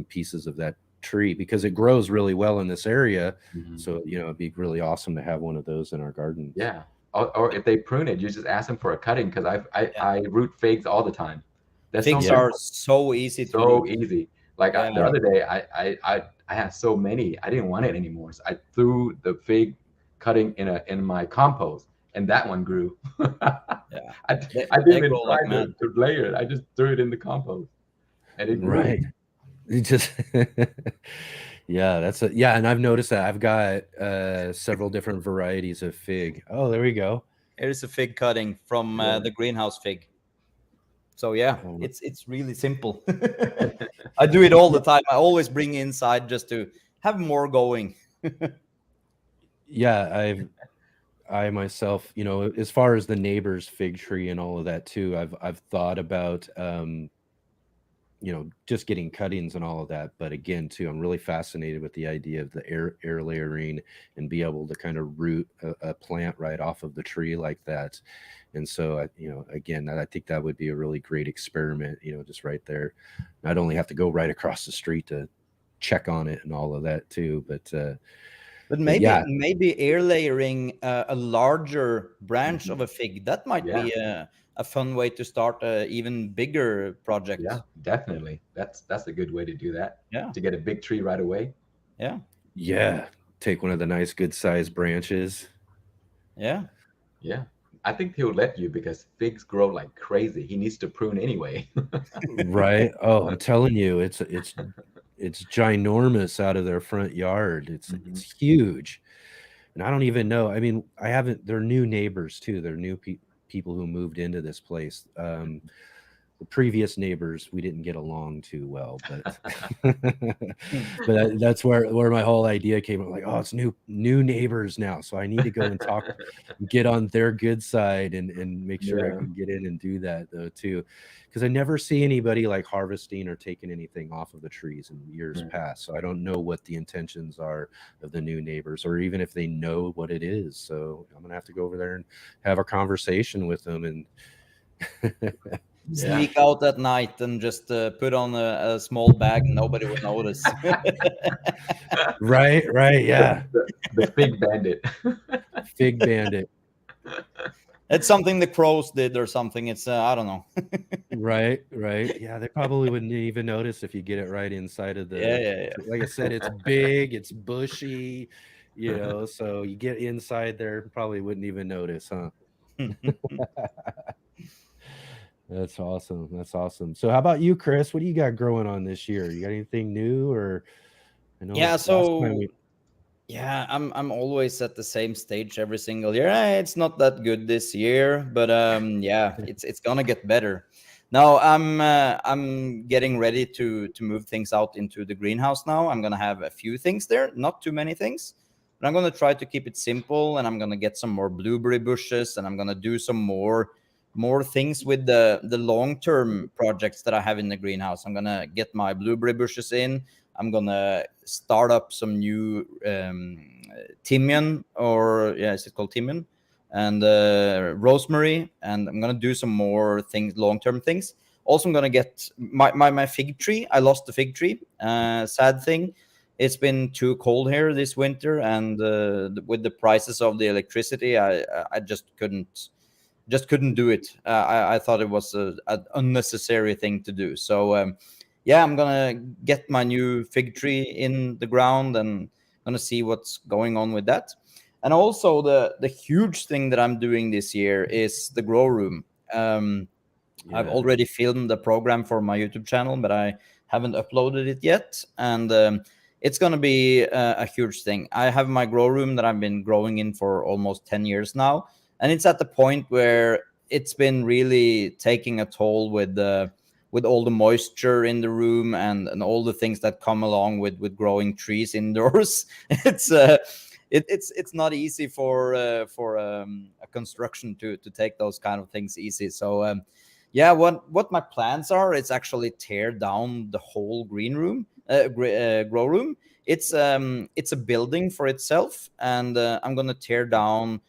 pieces of that tree because it grows really well in this area. Mhm. So, it'd be really awesome to have one of those in our gardens. Yeah. Or if they prune it, you just ask them for a cutting because Yeah. I root figs all the time. That's so Figs Yeah. are simple, so easy to so root. easy. Like Yeah. the other day, I had so many, I didn't want it anymore. So I threw the fig cutting in my compost, and that one grew. Yeah. I didn't They even grow try like mad. to layer it. I just threw it in the compost, and it grew. Right. You just yeah, yeah, and I've noticed that I've got several different varieties of fig. Oh, there we go. Here's a fig cutting from Yeah. the greenhouse fig. So yeah, Oh, it's really simple. I do it all the time. I always bring inside just to have more going. yeah, I myself, as far as the neighbor's fig tree and all of that too, I've thought about just getting cuttings and all of that. But again, too, I'm really fascinated with the idea of the air layering and be able to kind of root a plant right off of the tree like that. And so, again, I think that would be a really great experiment, just right there. Not only have to go right across the street to check on it and all of that too, But but maybe yeah, maybe air layering a larger branch Hmm. of a fig, that might Yeah, be a fun way to start a even bigger yeah, project. definitely. That's a good way to do that. Yeah, To get a big tree right away. yeah, yeah, take one of the nice, good sized branches. yeah. Yeah. I think he'll let you because figs grow like crazy. He needs to prune anyway. Right. Oh, I'm telling you, it's ginormous out of their front yard. It's Hmm. huge. And I don't even know. I mean, I haven't they're new neighbors too. They're new people who moved into this place. The previous neighbors we didn't get along too well, but Hmm. that's where my whole idea came up. Like, oh, it's new neighbors now, so I need to go and talk, get on their good side, and make sure I Yeah. can get in and do that though too, because I never see anybody like harvesting or taking anything off of the trees in years Mm. past. So I don't know what the intentions are of the new neighbors, or even if they know what it is. So I'm gonna have to go over there and have a conversation with them and. Yeah. Sneak out at night and just put on a small bag and nobody would notice. Right, right, yeah. The fig bandit. Fig Bandit. It's something the crows did or something. It's I don't know. Right, right. Yeah, they probably wouldn't even notice if you get it right inside of Yeah, the yeah, like I said, it's big, it's bushy, so you get inside there, probably wouldn't even notice, huh? yeah. That's awesome. That's awesome. So how about you, Chris? What do you got growing on this year? You got anything new or I know Yeah, last time so we yeah, I'm always at the same stage every single year. It's not that good this year, but yeah, it's gonna get better. Now I'm getting ready to move things out into the greenhouse now. I'm gonna have a few things there, not too many things, but I'm gonna try to keep it simple, and I'm gonna get some more blueberry bushes, and I'm gonna do some more things with the long term projects that I have in the greenhouse. I'm gonna get my blueberry bushes in. I'm gonna start up some new timian, or yeah, is it called timian? And rosemary, and I'm gonna do some more things, long-term things. Also, I'm gonna get my fig tree. I lost the fig tree. Sad thing. It's been too cold here this winter, and with the prices of the electricity, I just couldn't do it. I thought it was an unnecessary thing to do. So yeah, I'm gonna get my new fig tree in the ground and gonna see what's going on with that. And also the huge thing that I'm doing this year is the grow room. I've yeah. already filmed the program for my YouTube channel, but I haven't uploaded it yet. And it's going to be a huge thing. I have my grow room that I've been growing in for almost 10 years now. And it's at the point where it's been really taking a toll with all the moisture in the room and all the things that come along with growing trees indoors. It's it's not easy for a construction to take those kind of things easy. So yeah, what my plans are, it's actually tear down the whole green room, grow room. It's a building for itself, and I'm gonna tear down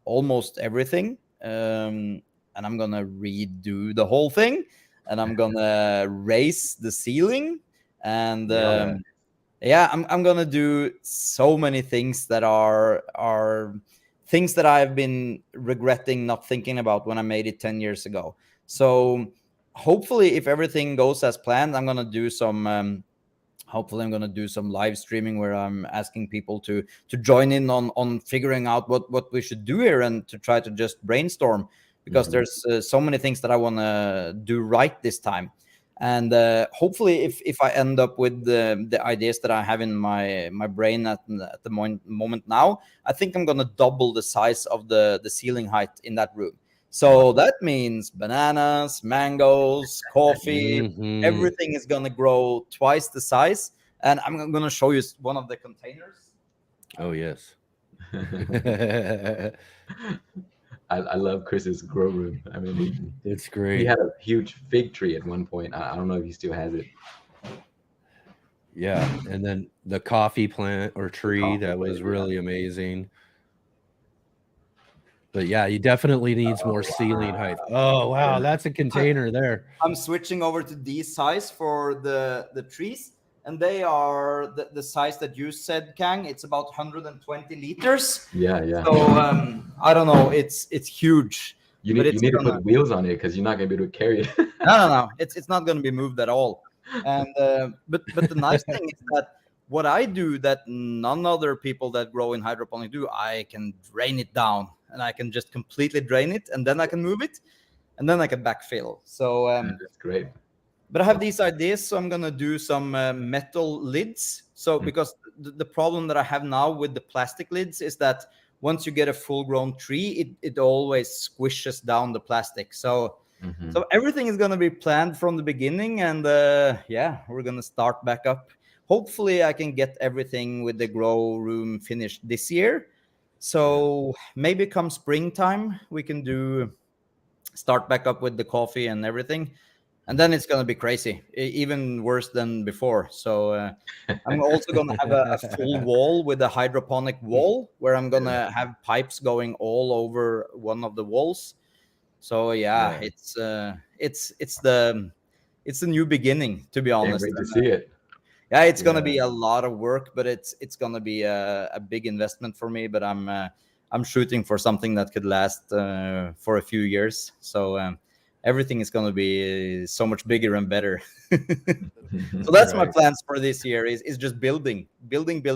almost everything, and I'm gonna redo the whole thing, and I'm gonna raise the ceiling, and Yeah. yeah, I'm gonna do so many things that are things that I've been regretting not thinking about when I made it 10 years ago. So hopefully, if everything goes as planned, I'm gonna do some hopefully I'm going to do some live streaming where I'm asking people to join in on figuring out what we should do here, and to try to just brainstorm, because Hmm. there's so many things that I want to do right this time. And hopefully, if I end up with the ideas that I have in my brain at the moment now, I think I'm going to double the size of the ceiling height in that room. So Wow. that means bananas, mangoes, coffee, Mhm. everything is going to grow twice the size. And I'm going to show you one of the containers. Oh, yes. I love Chris's grow room. I mean, It's he great. had a huge fig tree at one point. I don't know if he still has it. Yeah, and then the coffee plant or The tree, coffee that plant, was yeah. really amazing. But yeah, he definitely needs more Oh ceiling height. wow. Oh, wow, Yeah. that's a container there. I'm switching over to these size for the trees, and they are the size that you said, Kang. It's about 120 liters. Yeah, yeah. So I don't know. It's huge, but You it's need to gonna put wheels on it because you're not gonna be able to carry it. no. It's not gonna be moved at all. And but the nice thing is that what I do that none other people that grow in hydroponic do, I can drain it down, and I can just completely drain it, and then I can move it, and then I can backfill. So That's great. but I have these ideas, so I'm gonna do some metal lids. So Mm. because the problem that I have now with the plastic lids is that once you get a full-grown tree, it always squishes down the plastic. So Mhm. so everything is gonna be planned from the beginning, and yeah, we're gonna start back up. Hopefully, I can get everything with the grow room finished this year. So maybe come springtime, we can do start back up with the coffee and everything, and then it's going to be crazy, even worse than before. So I'm also going to have a full wall with a hydroponic wall where I'm going Yeah, to have pipes going all over one of the walls. So yeah, yeah. it's the new beginning, to be Can't honest. wait to And, see it. yeah, it's going to Yeah. be a lot of work, but it's going to be a big investment for me, but I'm shooting for something that could last for a few years. So everything is going to be so much bigger and better. So that's my Right. plans for this year is just building. What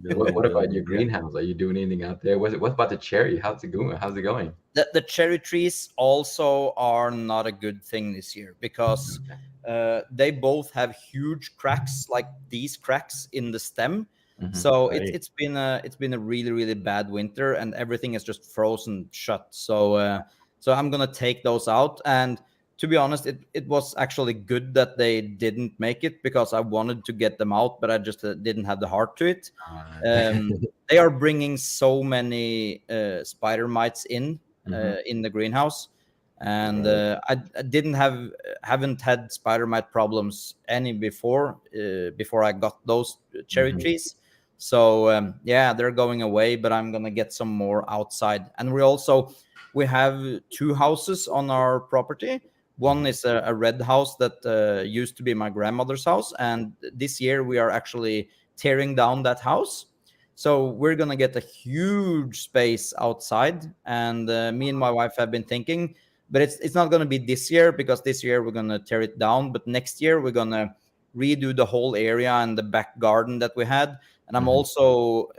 Building, about your building, yeah. greenhouse? Are you doing anything out there? What about the cherry? How's it going? How's it going? The cherry trees also are not a good thing this year because Okay. they both have huge cracks, like these cracks in the stem. Hmm. So Right. it's been a really bad winter, and everything is just frozen shut. So so I'm gonna take those out. And to be honest, it was actually good that they didn't make it, because I wanted to get them out, but I just didn't have the heart to it. They are bringing so many spider mites Hmm. in the greenhouse, and Right. I didn't haven't had spider mite problems any before I got those cherry Hmm. trees. So yeah, they're going away, but I'm gonna get some more outside. And we have two houses on our property. One is a red house that used to be my grandmother's house, and this year we are actually tearing down that house. So we're gonna get a huge space outside, and me and my wife have been thinking, but it's not gonna be this year, because this year we're gonna tear it down. But next year we're gonna redo the whole area and the back garden that we had. And I'm Hmm. also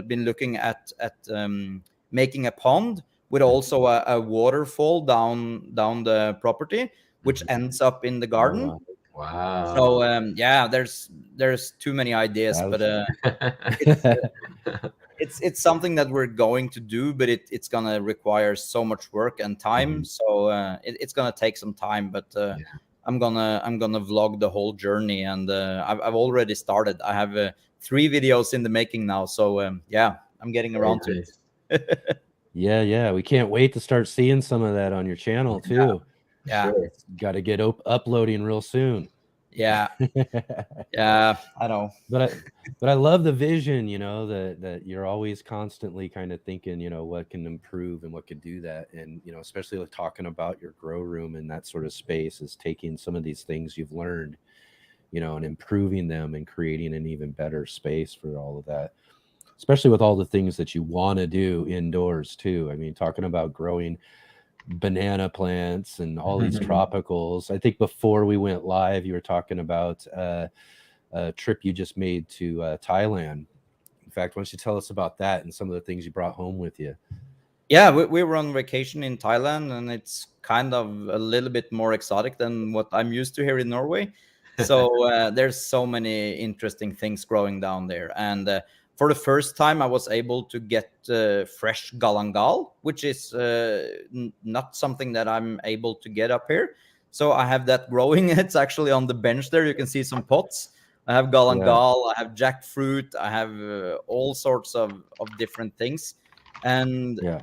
been looking at making a pond with also a waterfall down the property, which Hmm. ends up in the Oh, garden. wow. So Wow. yeah, there's too many ideas, That but was it's it's something that we're going to do, but it's gonna require so much work and time. Mhm. So it's gonna take some time, but Yeah. I'm gonna vlog the whole journey, and I've already started. I have 3 videos in the making now, so yeah, I'm getting Very around to nice. it. Yeah, yeah, we can't wait to start seeing some of that on your channel too. Yeah, Sure. Gotta get uploading real soon. yeah, yeah. I know. But I love the vision, that you're always constantly kind of thinking, what can improve and what could do that. And, especially like talking about your grow room and that sort of space is taking some of these things you've learned, and improving them and creating an even better space for all of that. Especially with all the things that you want to do indoors too. I mean, talking about growing banana plants and all these tropicals. I think before we went live, you were talking about a trip you just made to Thailand. In fact, why don't you tell us about that and some of the things you brought home with you? Yeah, we were on vacation in Thailand, and it's kind of a little bit more exotic than what I'm used to here in Norway. So there's so many interesting things growing down there. And for the first time, I was able to get fresh galangal, which is not something that I'm able to get up here. So I have that growing. It's actually on the bench there. You can see some pots. I have Yeah. galangal, I have jackfruit, I have all sorts of different things. And Yeah.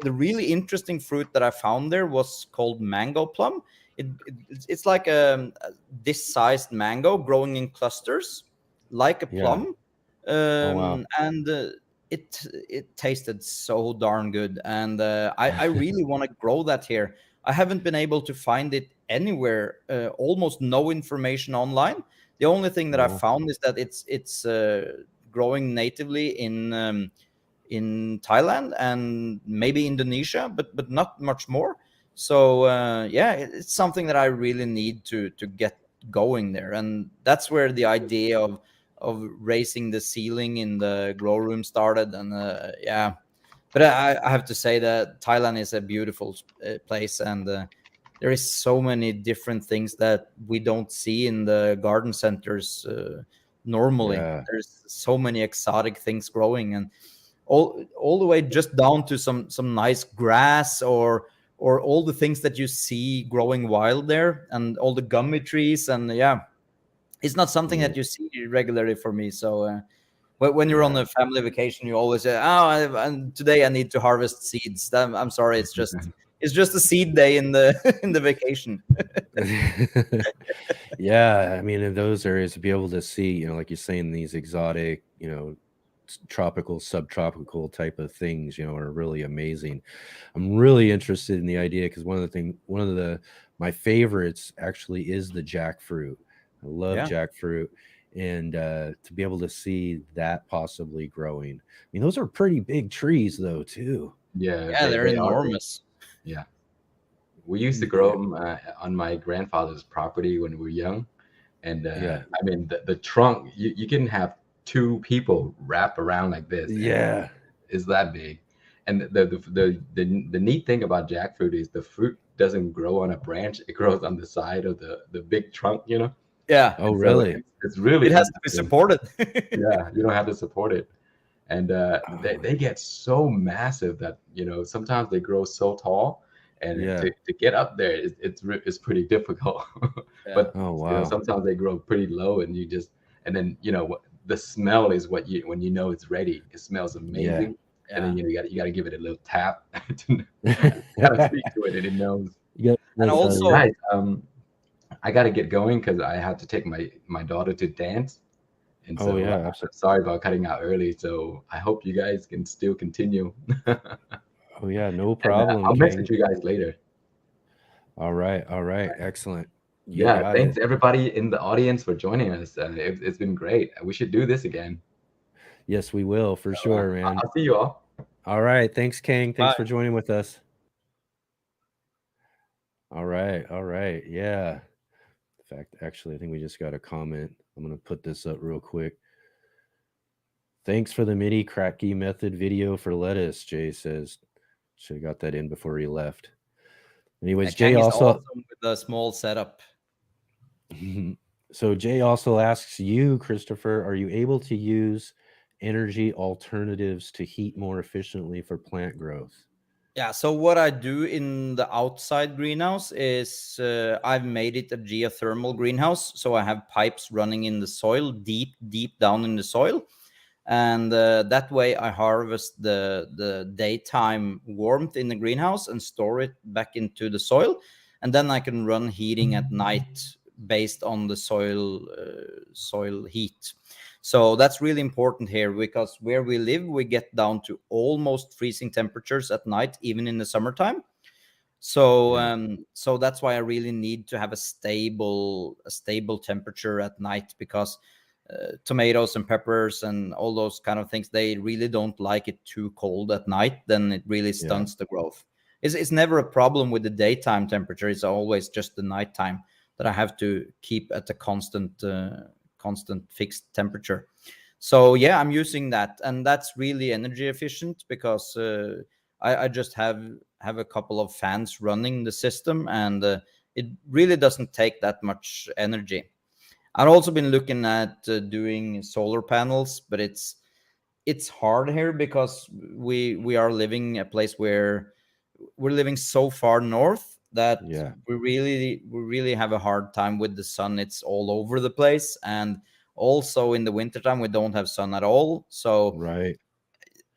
the really interesting fruit that I found there was called mango plum. It's like this sized mango growing in clusters, like a Yeah. plum, Oh, wow. and it tasted so darn good. And I really want to grow that here. I haven't been able to find it anywhere. Almost no information online. The only thing that I Oh, found is that it's growing natively in Thailand and maybe Indonesia, but not much more. So yeah, it's something that I really need to get going there, and that's where the idea of raising the ceiling in the grow room started. And yeah, but I have to say that Thailand is a beautiful place, and there is so many different things that we don't see in the garden centers normally. yeah. There's so many exotic things growing, and all the way just down to some nice grass, or all the things that you see growing wild there, and all the gummy trees. And yeah, it's not something Yeah. that you see regularly for me. So when you're on Yeah. a family vacation, you always say, "Oh, and today I need to harvest seeds." I'm sorry, it's just a seed day in the in the vacation. Yeah, I mean, in those areas to be able to see, like you're saying, these exotic, tropical, subtropical type of things, are really amazing. I'm really interested in the idea because one of my favorites actually is the jackfruit. I love Yeah, jackfruit, and to be able to see that possibly growing. I mean, those are pretty big trees, though, too. Yeah, yeah, they're they are. enormous. Yeah, we used to grow Yeah, them on my grandfather's property when we were young. And yeah, I mean, the trunk, you can have two people wrap around like this, and yeah. it's that big. And the neat thing about jackfruit is the fruit doesn't grow on a branch; it grows on the side of the big trunk, you know. Yeah, Oh, And so really? it's really it has to be interesting. supported. Yeah, you don't have to support it. And Oh, they get so massive that sometimes they grow so tall, and yeah. to get up there it's pretty difficult. Yeah, But Oh, wow. sometimes they grow pretty low, and you just and then the smell is what you when you know it's ready. It smells Yeah. amazing, and then yeah. you got to give it a little tap. to Gotta speak to it, and it knows. You And got also, Guys, I got to get going because I have to take my daughter to dance. And oh, so yeah, I'm absolutely. sorry about cutting out early. So I hope you guys can still continue. Oh, yeah, no And problem, I'll message King. you guys later. All right, all right, excellent. You Yeah, got thanks it. everybody in the audience for joining us. It's been great. We should do this again. Yes, we will for sure, man. I'll see you all. All right, thanks, King. Thanks bye. for joining with us. All right, yeah. In fact, actually, I think we just got a comment. I'm gonna put this up real quick. Thanks for the mini cracky method video for lettuce, Jay says. Should have got that in before he left. Yeah, Anyways, Jay Kang is also awesome with a small setup. so Jay also asks you, Christopher, are you able to use energy alternatives to heat more efficiently for plant growth? Yeah, so what I do in the outside greenhouse is I've made it a geothermal greenhouse. So I have pipes running in the soil, deep down in the soil. And that way I harvest the daytime warmth in the greenhouse and store it back into the soil. And then I can run heating at night based on the soil heat. So that's really important here, because where we live, we get down to almost freezing temperatures at night, even in the summertime. So Yeah, so that's why I really need to have a stable temperature at night, because tomatoes and peppers and all those kind of things, they really don't like it too cold at night. Then it really yeah, stunts the growth. It's never a problem with the daytime temperature. It's always just the nighttime that I have to keep at a constant fixed temperature. So yeah, I'm using that, and that's really energy efficient, because I just have a couple of fans running the system, and it really doesn't take that much energy. I've also been looking at doing solar panels, but it's hard here, because we are living a place where we're living so far north that yeah, we really have a hard time with the sun. It's all over the place, and also in the wintertime we don't have sun at all. So right.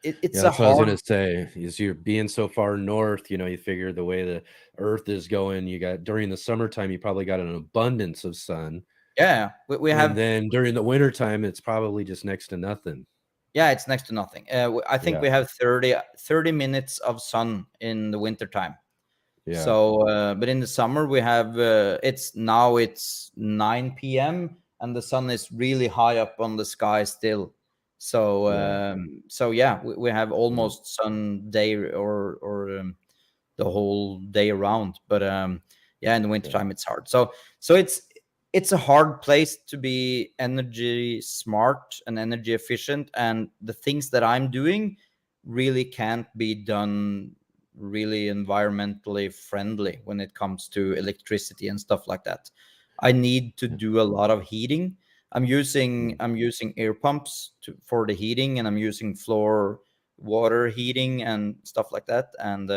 it's Yeah, a that's what I was hard. gonna say, is you're being so far north, you figure the way the Earth is going, you got during the summertime, you probably got an abundance of sun, Yeah, we and have. then during the wintertime, it's probably just next to nothing. Yeah, it's next to nothing. I think Yeah, we have 30 minutes of sun in the winter time. yeah, So, but in the summer we have it's 9 p.m. and the sun is really high up on the sky still. So, yeah, yeah, we have mm, almost sun day or the whole day around. But yeah, in the yeah, wintertime it's hard. So it's a hard place to be energy smart and energy efficient, and the things that I'm doing really can't be done really environmentally friendly when it comes to electricity and stuff like that. I need to yeah, do a lot of heating. I'm using mm, I'm using air pumps for the heating, and I'm using floor water heating and stuff like that. And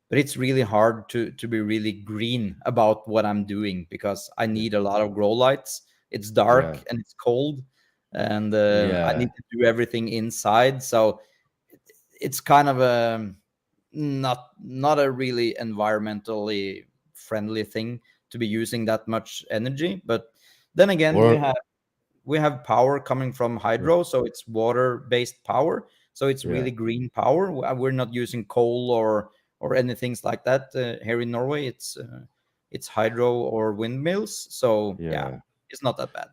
but it's really hard to be really green about what I'm doing because I yeah, need a lot of grow lights. It's yeah, dark and it's cold, and I yeah. need to do everything inside. So it's kind of a not a really environmentally friendly thing to be using that much energy. But then again, we Or have power coming from yeah, hydro, so it's water based power, so it's yeah, really green power. We're not using coal or anything like that here in Norway. It's hydro or windmills, so yeah, yeah. it's not that bad.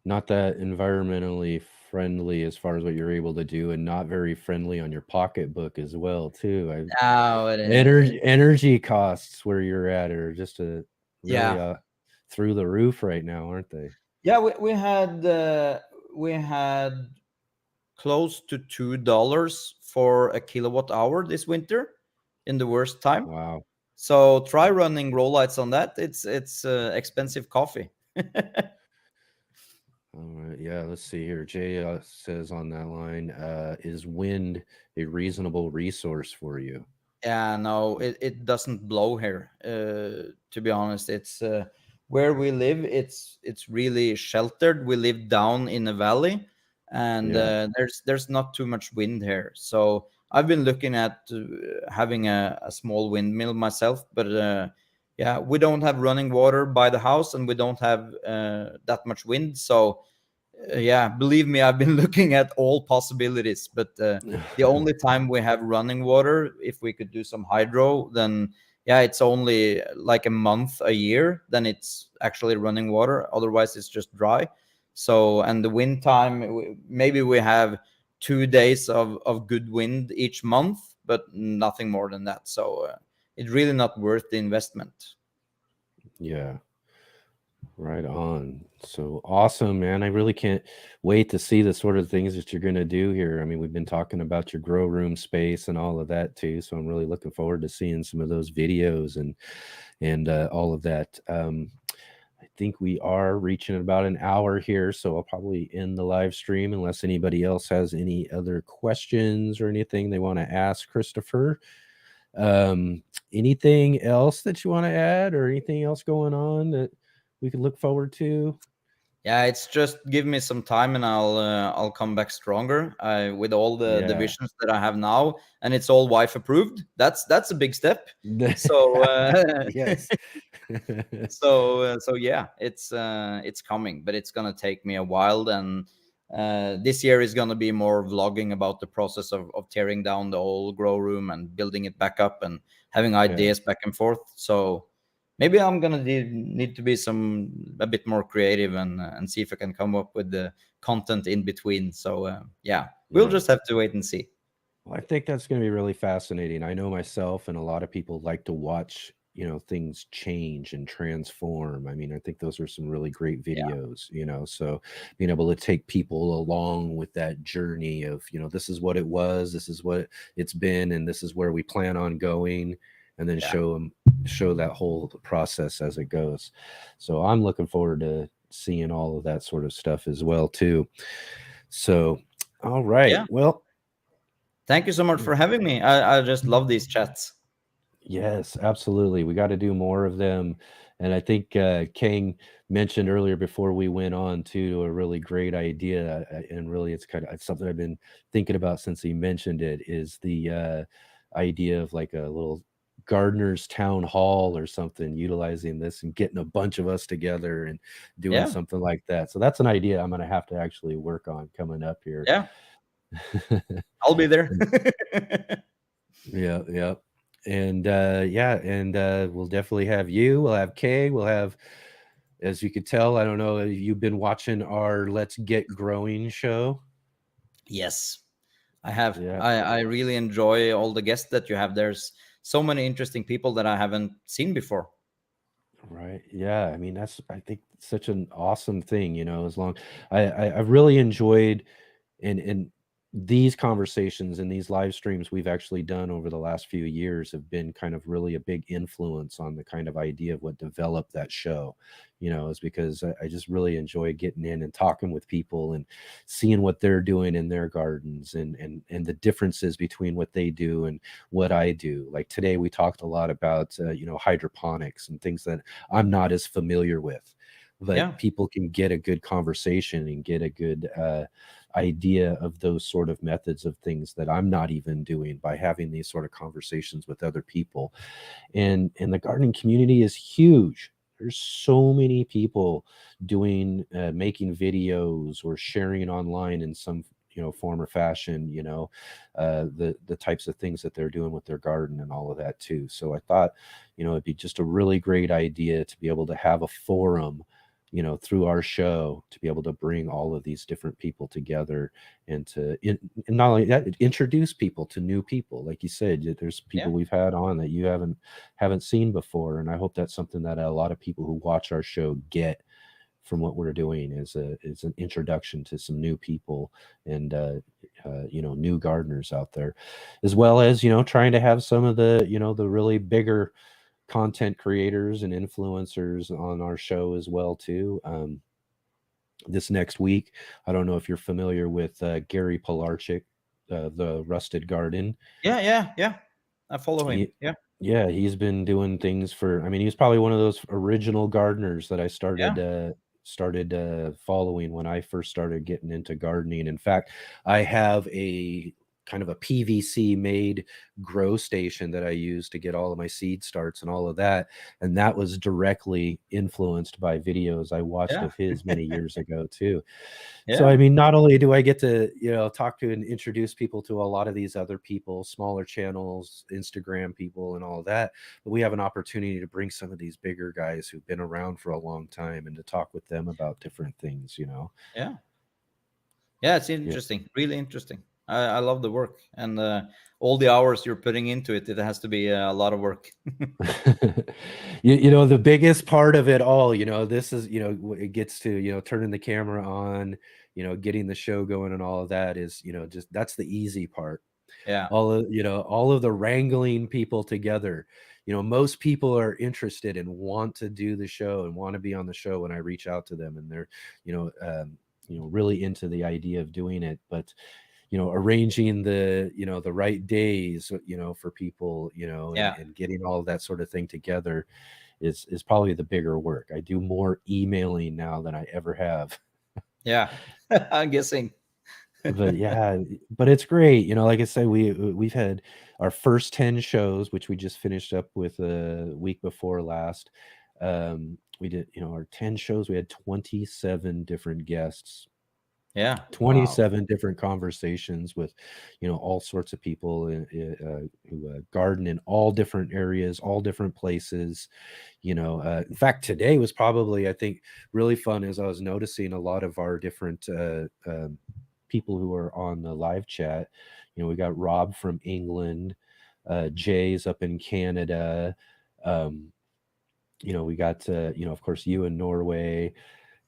Not that environmentally friendly as far as what you're able to do, and not very friendly on your pocketbook as well, too. No, it isn't. Energy costs where you're at are just a really, Yeah, through the roof right now, aren't they? yeah, we had close to $2 for a kilowatt hour this winter in the worst time. Wow. So try running roll lights on that. It's expensive coffee. Alright, yeah, let's see here. Jay, says on that line, "Is wind a reasonable resource for you?" Yeah, no, it doesn't blow here. To be honest, it's where we live. It's really sheltered. We live down in a valley, and Yeah, there's not too much wind here. So I've been looking at having a small windmill myself, but yeah, we don't have running water by the house, and we don't have that much wind. So yeah, believe me, I've been looking at all possibilities, but the only time we have running water, if we could do some hydro, then yeah, it's only like a month a year, then it's actually running water. Otherwise, it's just dry. So, and the wind time, maybe we have 2 days of good wind each month, but nothing more than that. So, it's really not worth the investment. yeah. Right on. So awesome, man. I really can't wait to see the sort of things that you're going to do here. I mean, we've been talking about your grow room space and all of that too. So I'm really looking forward to seeing some of those videos and all of that. I think we are reaching about an hour here, so I'll probably end the live stream unless anybody else has any other questions or anything they want to ask Christopher. Anything else that you want to add or anything else going on that we can look forward to? Yeah, it's just give me some time and I'll come back stronger with all the Yeah. visions that I have now, and it's all wife approved. That's a big step. So Yes. so yeah, it's coming, but it's gonna take me a while. And this year is gonna be more vlogging about the process of tearing down the old grow room and building it back up and having Yeah. ideas back and forth. So maybe I'm gonna need to be a bit more creative and see if I can come up with the content in between. So yeah, we'll Yeah. just have to wait and see. Well, I think that's gonna be really fascinating. I know myself and a lot of people like to watch, things change and transform. I mean, I think those are some really great Yeah, videos. So being able to take people along with that journey of, this is what it was, this is what it's been, and this is where we plan on going, and then yeah, show that whole process as it goes. So I'm looking forward to seeing all of that sort of stuff as well too. So, all right. yeah. Well, Thank you so much for having me. I just love these chats. yes, absolutely. We got to do more of them. And I think Kang mentioned earlier before we went on to a really great idea, and really it's kind of it's something I've been thinking about since he mentioned it. Is the idea of like a little gardener's town hall or something, utilizing this and getting a bunch of us together and doing Yeah, something like that. So that's an idea I'm going to have to actually work on coming up here. yeah, I'll be there. Yeah, yeah. And yeah, and we'll definitely have you. We'll have Kay. We'll have, as you could tell, I don't know, you've been watching our Let's Get Growing show. Yes, I have. Yeah, I really enjoy all the guests that you have. There's so many interesting people that I haven't seen before. right. Yeah, I mean that's I think such an awesome thing, as long I've really enjoyed and these conversations and these live streams we've actually done over the last few years have been kind of really a big influence on the kind of idea of what developed that show, is because I just really enjoy getting in and talking with people and seeing what they're doing in their gardens and the differences between what they do and what I do. Like today we talked a lot about hydroponics and things that I'm not as familiar with, but Yeah, people can get a good conversation and get a good idea of those sort of methods of things that I'm not even doing by having these sort of conversations with other people. And the gardening community is huge. There's so many people doing making videos or sharing online in some form or fashion, the types of things that they're doing with their garden and all of that too. So I thought it'd be just a really great idea to be able to have a forum, through our show, to be able to bring all of these different people together and and not only that, introduce people to new people. Like you said, there's people yeah, we've had on that you haven't seen before, and I hope that's something that a lot of people who watch our show get from what we're doing is an introduction to some new people and new gardeners out there, as well as trying to have some of the really bigger content creators and influencers on our show as well too. This next week, I don't know if you're familiar with Gary Pilarchik, the Rusted Garden. yeah, yeah, yeah. I follow him. He, Yeah, yeah, he's been doing things for. I mean, he was probably one of those original gardeners that I yeah, started following when I first started getting into gardening. In fact, I have a kind of a PVC made grow station that I use to get all of my seed starts and all of that. And that was directly influenced by videos I watched yeah, of his many years ago too. So I yeah, mean, not only do I get to, talk to and introduce people to a lot of these other people, smaller channels, Instagram people and all of that, but we have an opportunity to bring some of these bigger guys who've been around for a long time and to talk with them about different things. yeah, yeah. It's Yeah. interesting, really interesting. I love the work and all the hours you're putting into it. It has to be a lot of work. The biggest part of it all, this is, it gets to, turning the camera on, getting the show going and all of that is, just that's the easy part. Yeah, All of the wrangling people together. Most people are interested and want to do the show and want to be on the show when I reach out to them, and they're, really into the idea of doing it. But arranging the right days, for people, and yeah, getting all of that sort of thing together is probably the bigger work. I do more emailing now than I ever have. yeah. I'm guessing. But yeah, but it's great. Like I said, we've had our first 10 shows, which we just finished up with a week before last. We did, our 10 shows, we had 27 different guests, Yeah. Wow. 27 different conversations with all sorts of people who garden in all different areas, all different places. In fact, today was probably, I think, really fun, as I was noticing a lot of our different people who are on the live chat. We got Rob from England, Jay's up in Canada. um, we got of course you in Norway.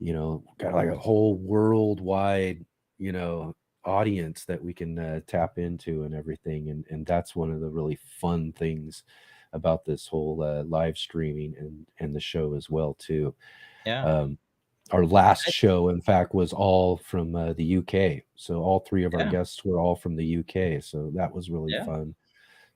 Got like a whole worldwide, you know, audience that we can tap into and everything. And that's one of the really fun things about this whole live streaming and the show as well too. Yeah. Um, our last show, in fact, was all from the UK. So all three of our Yeah. guests were all from the UK. So that was really Yeah. fun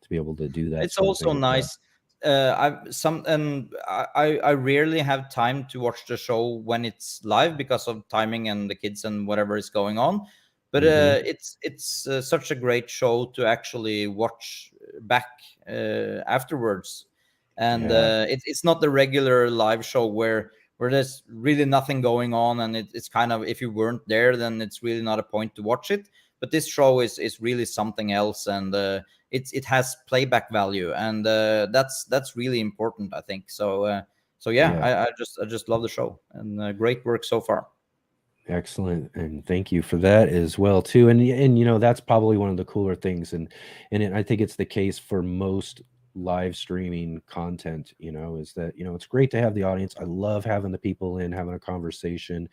to be able to do that It's sort of also thing as well. nice. I rarely have time to watch the show when it's live because of timing and the kids and whatever is going on. But Mhm. it's such a great show to actually watch back afterwards, and Yeah. it's not the regular live show where there's really nothing going on, and it's kind of, if you weren't there, then it's really not a point to watch it. But this show is really something else, and it has playback value, and that's really important, I think. So yeah, Yeah. I just love the show, and great work so far. Excellent, and thank you for that as well too. And you know that's probably one of the cooler things, I think it's the case for most live streaming content. You know, is that it's great to have the audience. I love having the people in having a conversation.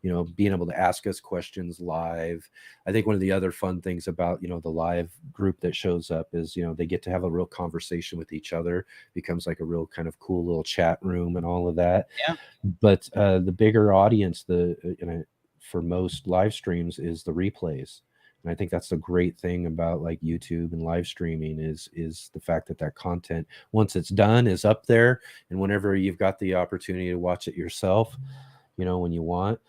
Being able to ask us questions live. I think one of the other fun things about the live group that shows up is they get to have a real conversation with each other. Becomes like a real kind of cool little chat room and all of that. Yeah, But the bigger audience, for most live streams is the replays. And I think that's the great thing about like YouTube and live streaming is the fact that that content, once it's done, is up there. And whenever you've got the opportunity to watch it yourself, when you want,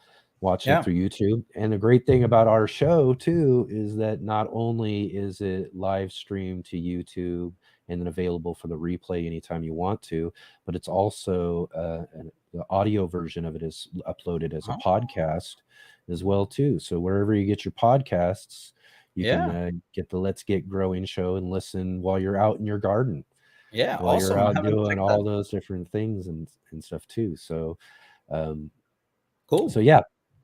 watch it yeah, through YouTube. And the great thing about our show too is that not only is it live streamed to YouTube and then available for the replay anytime you want to, but it's also the audio version of it is uploaded as a uh-huh. podcast as well too. So wherever you get your podcasts, you can Yeah, get the Let's Get Growing show and listen while you're out in your garden, yeah, while you're awesome. I out haven't doing checked that. all those different things and stuff too. Um, so Cool. yeah,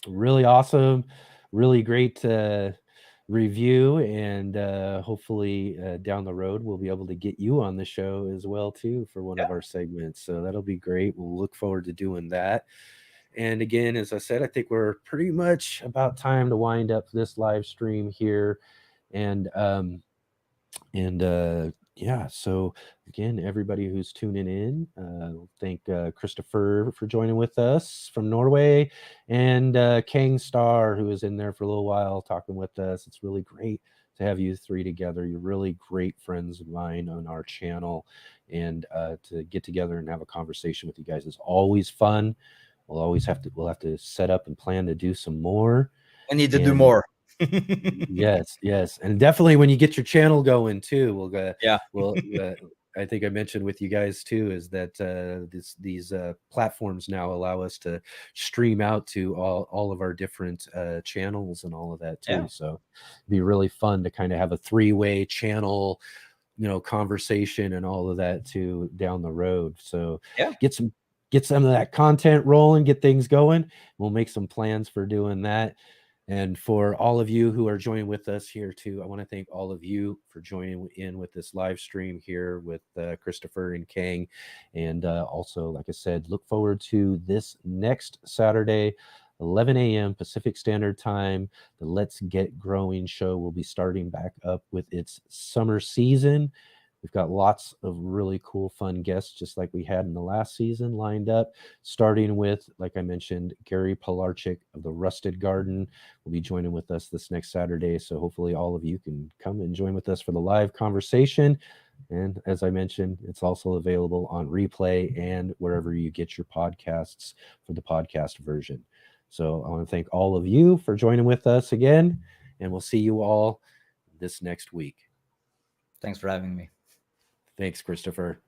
really awesome, really great review, and hopefully down the road we'll be able to get you on the show as well too for one of Yeah, our segments. So that'll be great. We'll look forward to doing that. And again, as I said, I think we're pretty much about time to wind up this live stream here. And yeah, so again, everybody who's tuning in, thank Christopher for joining with us from Norway, and Khang Starr, who was in there for a little while talking with us. It's really great to have you three together. You're really great friends of mine on our channel, and to get together and have a conversation with you guys is always fun. We'll have to set up and plan to do some more. I need to do And more. yes, yes, and definitely when you get your channel going too, we'll go. Yeah, Well, I think I mentioned with you guys too is that these platforms now allow us to stream out to all of our different channels and all of that yeah, too. So it'd be really fun to kind of have a three-way channel, conversation and all of that too down the road. So yeah. get some get some of that content rolling, get things going. We'll make some plans for doing that. And for all of you who are joining with us here too, I want to thank all of you for joining in with this live stream here with Christopher and Khang. And also, like I said, look forward to this next Saturday, 11 a.m. Pacific Standard Time. The Let's Get Growing show will be starting back up with its summer season. We've got lots of really cool, fun guests, just like we had in the last season, lined up, starting with, like I mentioned, Gary Pilarchik of the Rusted Garden will be joining with us this next Saturday. So hopefully all of you can come and join with us for the live conversation. And as I mentioned, it's also available on replay and wherever you get your podcasts for the podcast version. So I want to thank all of you for joining with us again, and we'll see you all this next week. Thanks for having me. Thanks, Christopher.